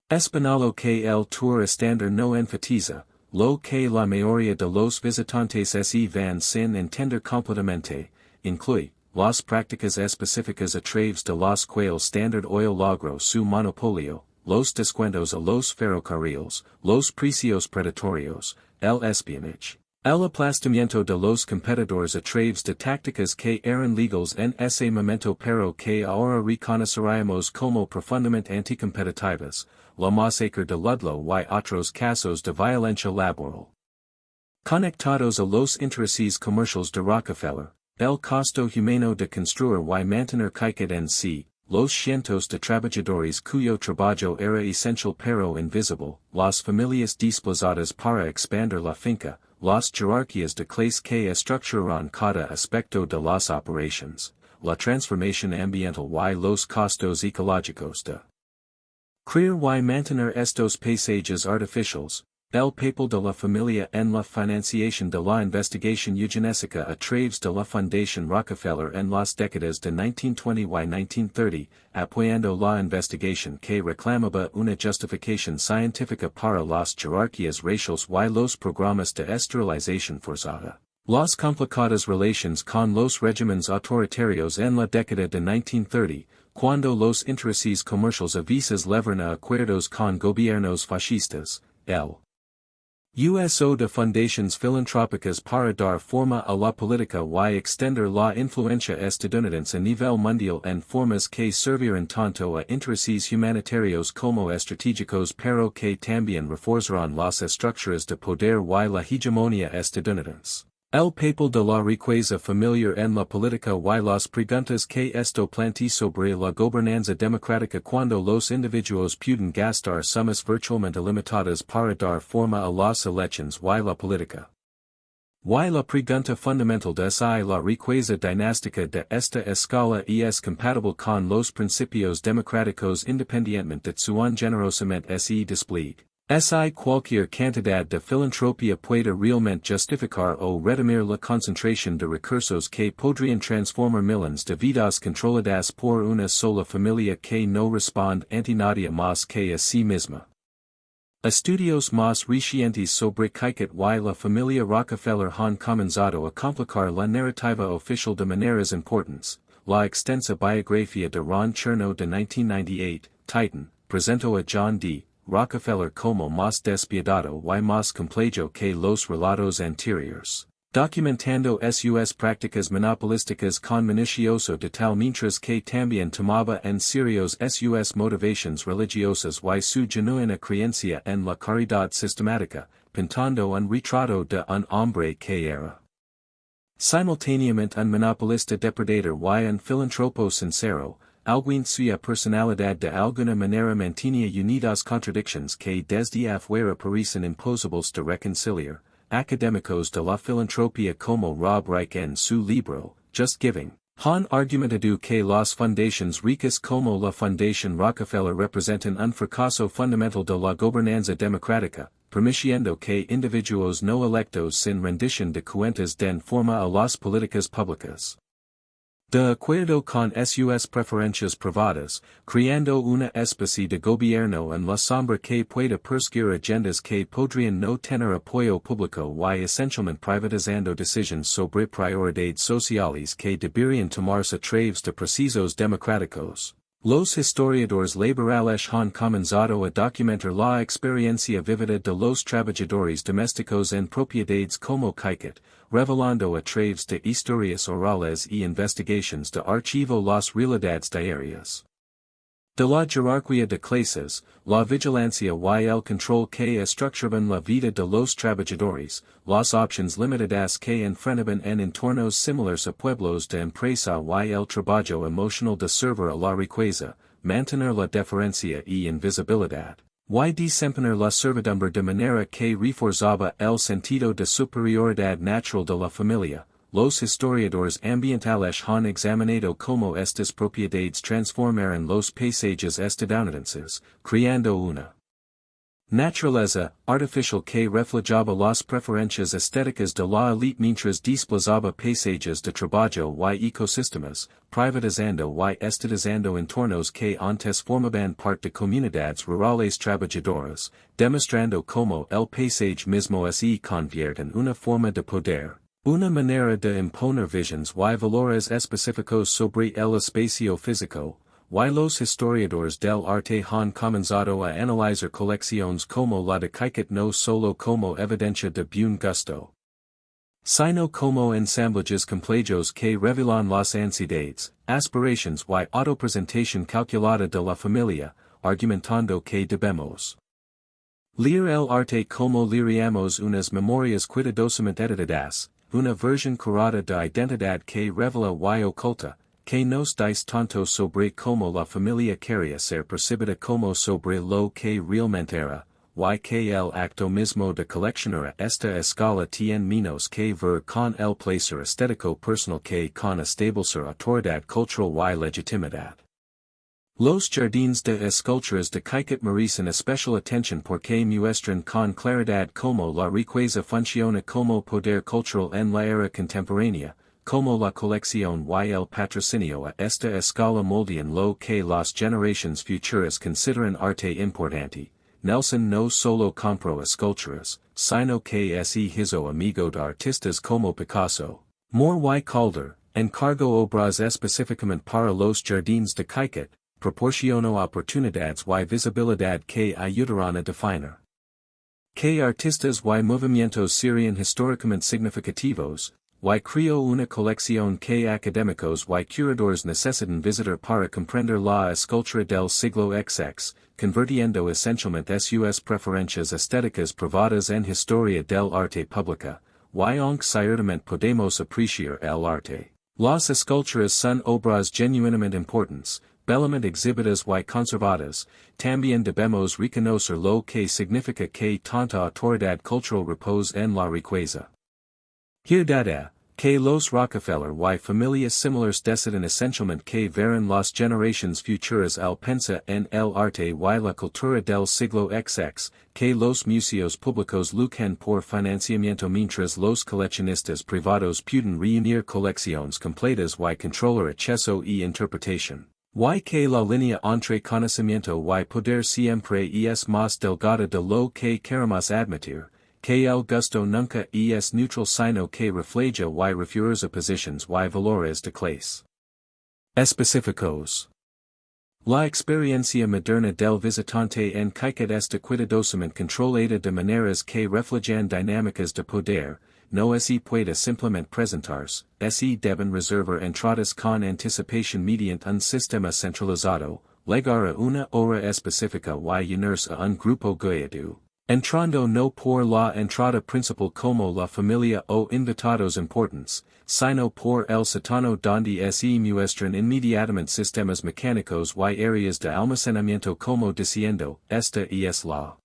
Espinalo que el tour estándar no enfatiza, lo que la mayoría de los visitantes se van sin entender completamente, incluye, las prácticas específicas a través de las cuales Standard Oil logró su monopolio, los descuentos a los ferrocarriles, los precios predatorios, el espionaje, el aplastamiento de los competidores a través de tácticas que eran legales en ese momento pero que ahora reconoceríamos como profundamente anticompetitivas, la masacre de Ludlow y otros casos de violencia laboral. Conectados a los intereses comerciales de Rockefeller, el costo humano de construir y mantener Kaiket en sí, los cientos de trabajadores cuyo trabajo era esencial pero invisible, las familias desplazadas para expandir la finca, las jerarquías de clase que estructuraron cada aspecto de las operations, la transformación ambiental y los costos ecológicos de crear y mantener estos paisajes artificiales, el papel de la familia en la financiación de la investigación eugenésica a través de la Fundación Rockefeller en las décadas de 1920 y 1930, apoyando la investigación que reclamaba una justificación científica para las jerarquías raciales y los programas de esterilización forzada. Las complicadas relaciones con los regímenes autoritarios en la década de 1930, cuando los intereses comerciales a veces levan a acuerdos con gobiernos fascistas, el uso de fundaciones filantrópicas para dar forma a la política y extender la influencia estadounidense a nivel mundial en formas que servirán tanto a intereses humanitarios como estratégicos pero que también reforzarán las estructuras de poder y la hegemonía estadounidense. El papel de la riqueza familiar en la política y las preguntas que esto plantea sobre la gobernanza democrática cuando los individuos pueden gastar sumas virtualmente limitadas para dar forma a las elecciones y la política. Y la pregunta fundamental de si la riqueza dinástica de esta escala es compatible con los principios democráticos independientemente de su generosamente se despliegue. Si cualquier cantidad de filantropía puede realmente justificar o redimir la concentración de recursos que podrían transformar millones de vidas controladas por una sola familia que no responde ante nadie más que a sí misma. Estudios más recientes sobre Kikit y la familia Rockefeller han comenzado a complicar la narrativa oficial de maneras importantes. La extensa biografía de Ron Chernow de 1998, Titan, presentó a John D. Rockefeller como más despiadado y más complejo que los relatos anteriores, documentando sus prácticas monopolísticas con minucioso detalle mientras que también tomaba en serio sus motivaciones religiosas y su genuina creencia en la caridad sistemática, pintando un retrato de un hombre que era simultáneamente un monopolista depredador y un filántropo sincero. Alguien suya personalidad de alguna manera mantenía unidas contradicciones que desde afuera parecen imposibles de reconciliar. Académicos de la filantropía como Rob Reich en su libro, Just Giving, han argumentado que las fundaciones ricas como la Fundación Rockefeller representan un fracaso fundamental de la gobernanza democrática, permitiendo que individuos no electos sin rendición de cuentas den forma a las políticas públicas. De acuerdo con sus preferencias privadas, creando una especie de gobierno en la sombra que pueda perseguir agendas que podrían no tener apoyo público y esencialmente privatizando decisiones sobre prioridades sociales que deberían tomarse a través de procesos democráticos. Los historiadores liberales han comenzado a documentar la experiencia vivida de los trabajadores domésticos en propiedades como Kikit, revelando a través de historias orales y investigaciones de archivo las realidades diarias de la jerarquía de clases, la vigilancia y el control que estructuraban la vida de los trabajadores, las opciones limitadas que enfrentaban en entornos similares a pueblos de empresa y el trabajo emocional de servir a la riqueza, mantener la deferencia y invisibilidad, y desempeñar la servidumbre de manera que reforzaba el sentido de superioridad natural de la familia. Los historiadores ambientales han examinado cómo estas propiedades transformaron los paisajes estadounidenses, creando una naturaleza artificial que reflejaba las preferencias estéticas de la élite mientras desplazaba paisajes de trabajo y ecosistemas, privatizando y estatizando entornos que antes formaban parte de comunidades rurales trabajadoras, demostrando cómo el paisaje mismo se convierte en una forma de poder. Una manera de imponer visions y valores específicos sobre el espacio físico, y los historiadores del arte han comenzado a analizar colecciones como la de Kikit no solo como evidencia de buen gusto, sino como ensamblajes complejos que revelan las ansiedades, aspiraciones y autopresentación calculada de la familia, argumentando que debemos leer el arte como leeríamos unas memorias cuidadosamente editadas, una versión curada de identidad que revela y oculta, que nos dice tanto sobre cómo la familia quería ser percibida como sobre lo que realmente era, y que el acto mismo de coleccionar a esta escala tiene menos que ver con el placer estético personal que con establecer autoridad cultural y legitimidad. Los jardines de esculturas de Kikit merecen especial atención porque muestran con claridad cómo la riqueza funciona como poder cultural en la era contemporánea, como la colección y el patrocinio a esta escala moldean lo que las generaciones futuras consideran arte importante. Nelson no solo compró esculturas, sino que se hizo amigo de artistas como Picasso, Moore y Calder, Encargo obras específicamente para los jardines de Caiquet, proporciono oportunidades y visibilidad que ayudarán a definir. Que artistas y movimientos serían históricamente significativos, y creó una colección que académicos y curadores necesitan visitar para comprender la escultura del siglo XX, convirtiendo esencialmente sus preferencias estéticas privadas en historia del arte pública, y aunque ciertamente podemos apreciar el arte. Las esculturas son obras genuinamente importantes, bellamente exhibidas y conservadas, también debemos reconocer lo que significa que tanta autoridad cultural repose en la riqueza. Dada, que los Rockefeller y familias similares deciden esencialmente que verán las generaciones futuras al pensar en el arte y la cultura del siglo XX, que los museos públicos luchan por financiamiento mientras los coleccionistas privados pueden reunir colecciones completas y controlar acceso y interpretación. Y que la línea entre conocimiento y poder siempre es más delgada de lo que queremos admitir, que el gusto nunca es neutral sino que refleja y refuerza posiciones y valores de clase específicos. La experiencia moderna del visitante en Caiquet está cuidadosamente controlada de maneras que reflejan dinámicas de poder, no se puede simplemente presentarse, se deben reservar entradas con anticipación mediante un sistema centralizado, llegar a una hora específica y unirse a un grupo guiado. Entrando no por la entrada principal como la familia o invitados importantes, sino por el sótano donde se muestran inmediatamente sistemas mecánicos y áreas de almacenamiento como diciendo, esta es la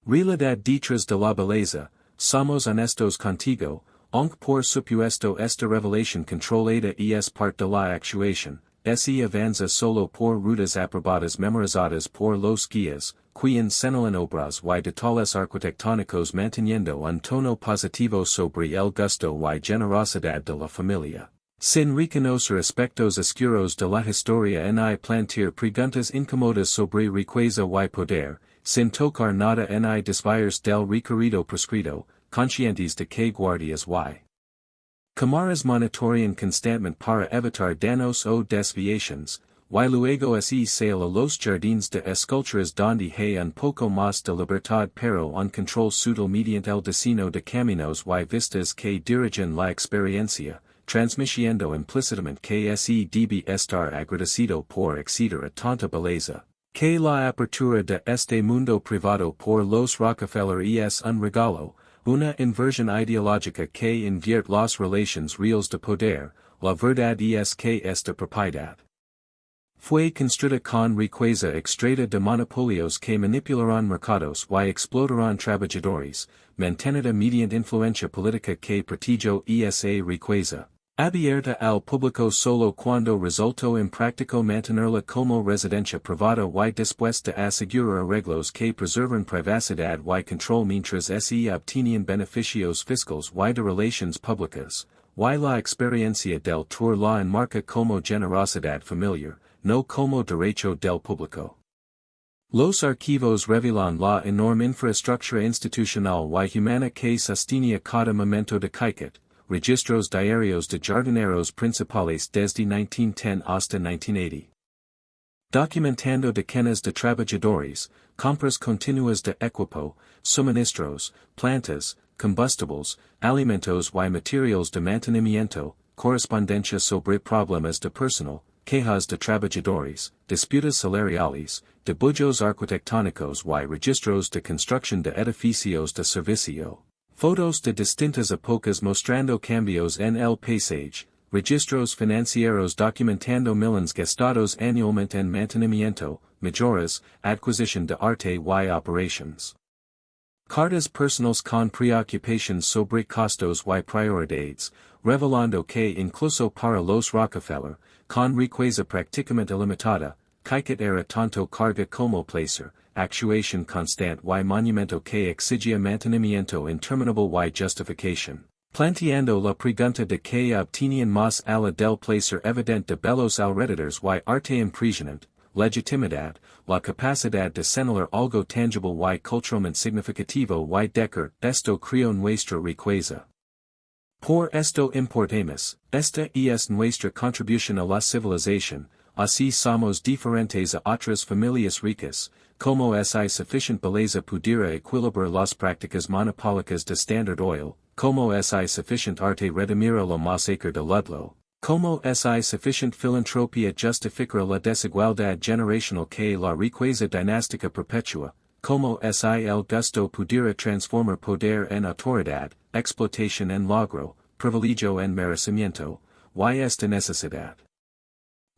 realidad detrás de la belleza, somos honestos contigo, aunque por supuesto esta revelación controlada es parte de la actuación, se avanza solo por rutas aprobadas memorizadas por los guías, quien señalan obras y detalles arquitectónicos manteniendo un tono positivo sobre el gusto y generosidad de la familia. Sin reconocer aspectos oscuros de la historia ni plantear preguntas incómodas sobre riqueza y poder, sin tocar nada ni desviarse del recorrido prescrito, conscientes de que guardias y cámaras monitorean constantemente para evitar daños o desviaciones, y luego se sale a los jardines de esculturas donde hay un poco más de libertad pero un control sutil mediante el diseño de caminos y vistas que dirigen la experiencia, transmitiendo implícitamente que se debe estar agradecido por acceder a tanta belleza, que la apertura de este mundo privado por los Rockefeller es un regalo, una inversión ideológica que invierte las relaciones reales de poder, la verdad es que esta propiedad fue construida con riqueza extraída de monopolios que manipularán mercados y explotarán trabajadores, mantenida mediante influencia política que protegió esa riqueza, abierta al público solo cuando resultó impráctico mantenerla como residencia privada y después de asegurar arreglos que preservan privacidad y control mientras se obtenían beneficios fiscales y de relaciones públicas, y la experiencia del tour la enmarca como generosidad familiar, no como derecho del público. Los archivos revelan la enorme infraestructura institucional y humana que sostenía cada momento de Caiquet, registros diarios de jardineros principales desde 1910 hasta 1980. Documentando decenas de trabajadores, compras continuas de equipo, suministros, plantas, combustibles, alimentos y materiales de mantenimiento, correspondencia sobre problemas de personal, quejas de trabajadores, disputas salariales, dibujos arquitectónicos y registros de construcción de edificios de servicio. Fotos de distintas épocas mostrando cambios en el paisaje, registros financieros documentando millones gastados anualmente en mantenimiento, mejoras, adquisición de arte y operations. Cartas personales con preocupaciones sobre costos y prioridades, revelando que incluso para los Rockefeller, con riqueza prácticamente ilimitada, Caiquet era tanto carga como placer, actuación constante y monumento que exigía mantenimiento interminable y justificación. Planteando la pregunta de que obtenían más ala del placer evidente de bellos alrededores y arte impresionante, legitimidad, la capacidad de señalar algo tangible y culturalmente significativo y decir, esto creó nuestra riqueza. Por esto importamos, esta es nuestra contribución a la civilización, así somos diferentes a otras familias ricas, como es hay sufficient belleza pudiera equilibrar las prácticas monopólicas de Standard Oil, como es hay sufficient arte redimir lo masacre de Ludlow, como es hay sufficient filantropía justificar la desigualdad generacional que la riqueza dinástica perpetua, como es hay el gusto pudiera transformar poder en autoridad, explotación en logro, privilegio en merecimiento, y esta necesidad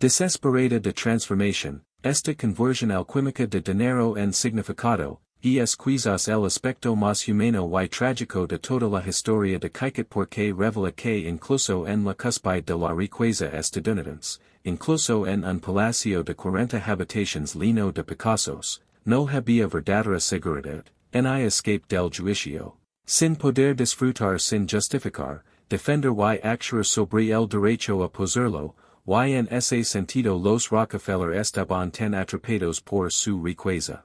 desesperada de transformación, esta conversión alquímica de dinero en significado, es quizás el aspecto más humano y trágico de toda la historia de Kaiket porque revela que incluso en la cúspide de la riqueza estadounidense, incluso en un palacio de 40 habitaciones lleno de Picassos, no había verdadera seguridad, en escape del juicio, sin poder disfrutar sin justificar, defender y actuar sobre el derecho a poseerlo, y en ese sentido los Rockefeller estaban tan atrapados por su riqueza.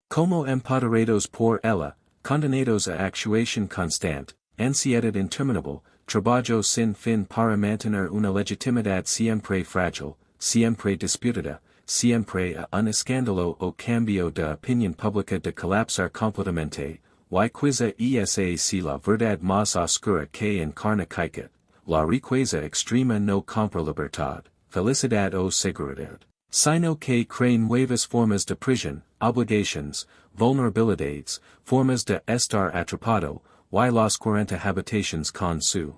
Como empoderados por ella, condenados a actuación constante, ansiedad interminable, trabajo sin fin para mantener una legitimidad siempre frágil, siempre disputada, siempre a un escándalo o cambio de opinión pública de colapsar completamente, y quizá esa si la verdad más oscura que encarna Kaiket, la riqueza extrema no compra libertad, felicidad o seguridad, sino que crea nuevas formas de prisión, obligations, vulnerabilidades, formas de estar atrapado, y las 40 habitaciones con su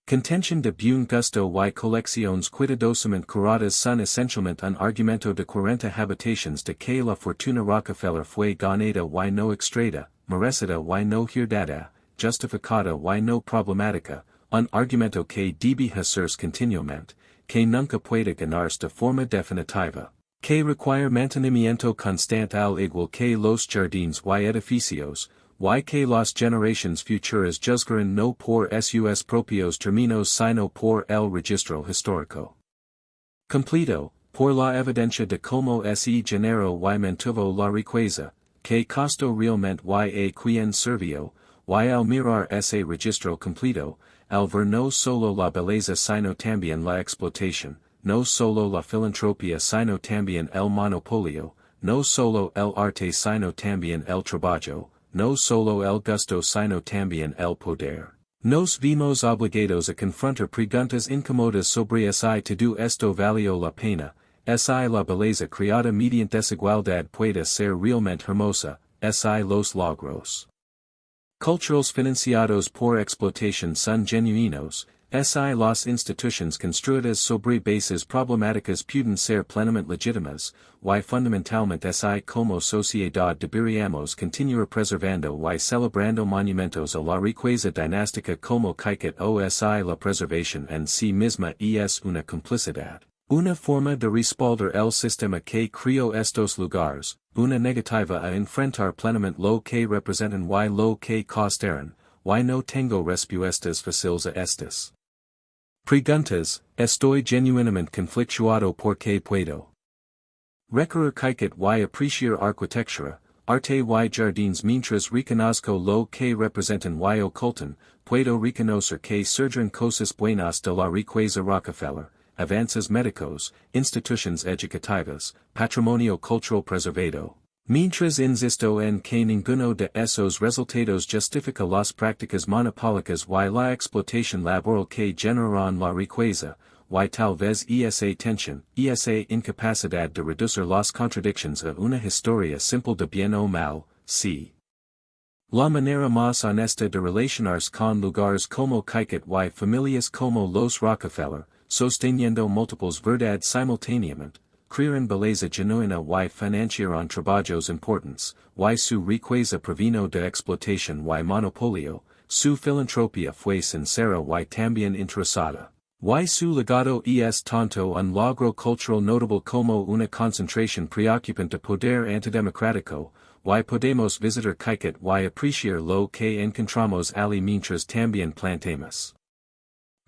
contención de buen gusto y colecciones cuidadosamente curadas son esencialmente un argumento de 40 habitaciones de que la fortuna Rockefeller fue ganada y no extraída, merecida y no herdada, justificada y no problemática, un argumento que debe hacerse continuamente, que nunca puede ganarse de forma definitiva, que requiere mantenimiento constante al igual que los jardines y edificios, y que las generaciones futuras juzgarán no por sus propios términos sino por el registro histórico completo, por la evidencia de cómo ese género y mantuvo la riqueza, que costó realmente y a quien sirvió, y al mirar ese registro completo, al ver no solo la belleza sino también la explotación, no solo la filantropía sino también el monopolio, no solo el arte sino también el trabajo, no solo el gusto sino también el poder. Nos vimos obligados a confrontar preguntas incómodas sobre si todo esto valió la pena, si la belleza creada mediante desigualdad puede ser realmente hermosa, si los logros culturales financiados por explotación son genuinos, si las instituciones construidas sobre bases problemáticas pueden ser plenamente legítimas, y fundamentalmente si como sociedad deberíamos continuar preservando y celebrando monumentos a la riqueza dinástica como Kaiket o si la preservación en sí misma es una complicidad, una forma de respaldar el sistema que creó estos lugares, una negativa a enfrentar plenamente lo que representan y lo que costaron, y no tengo respuestas fáciles a estas preguntas, estoy genuinamente conflictuado porque puedo recorrer Kaiket y apreciar arquitectura, arte y jardines mientras reconozco lo que representan y ocultan, puedo reconocer que surgen cosas buenas de la riqueza Rockefeller, avances médicos, instituciones educativas, patrimonio cultural preservado. Mientras insisto en que ninguno de esos resultados justifica las prácticas monopólicas y la explotación laboral que generaron la riqueza, y tal vez esa tensión, esa incapacidad de reducir las contradicciones a una historia simple de bien o mal, sí. La manera más honesta de relacionarse con lugares como Kaiket y familias como los Rockefeller, sosteniendo múltiples verdades simultáneamente, crearon belleza genuina y financiaron trabajos importantes, y su riqueza provino de explotación y monopolio, su filantropía fue sincera y también interesada, y su legado es tanto un logro cultural notable como una concentración preocupante de poder antidemocrático, y podemos visitar Kaiket y apreciar lo que encontramos allí mientras también planteamos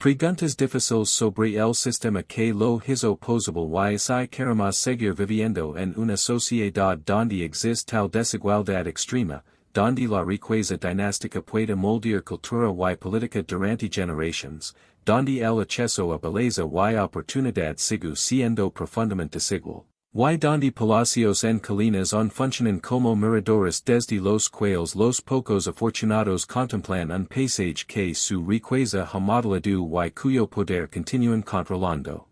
preguntas difíciles sobre el sistema que lo hizo posible y si queremos seguir viviendo en una sociedad donde existe tal desigualdad extrema, donde la riqueza dinástica puede moldear cultura y política durante generaciones, donde el acceso a belleza y oportunidad sigue siendo profundamente desigual. Y donde palacios en colinas aún funcionan como miradores desde los cuales los pocos afortunados contemplan un paisaje que su riqueza ha modelado y cuyo poder continúan controlando.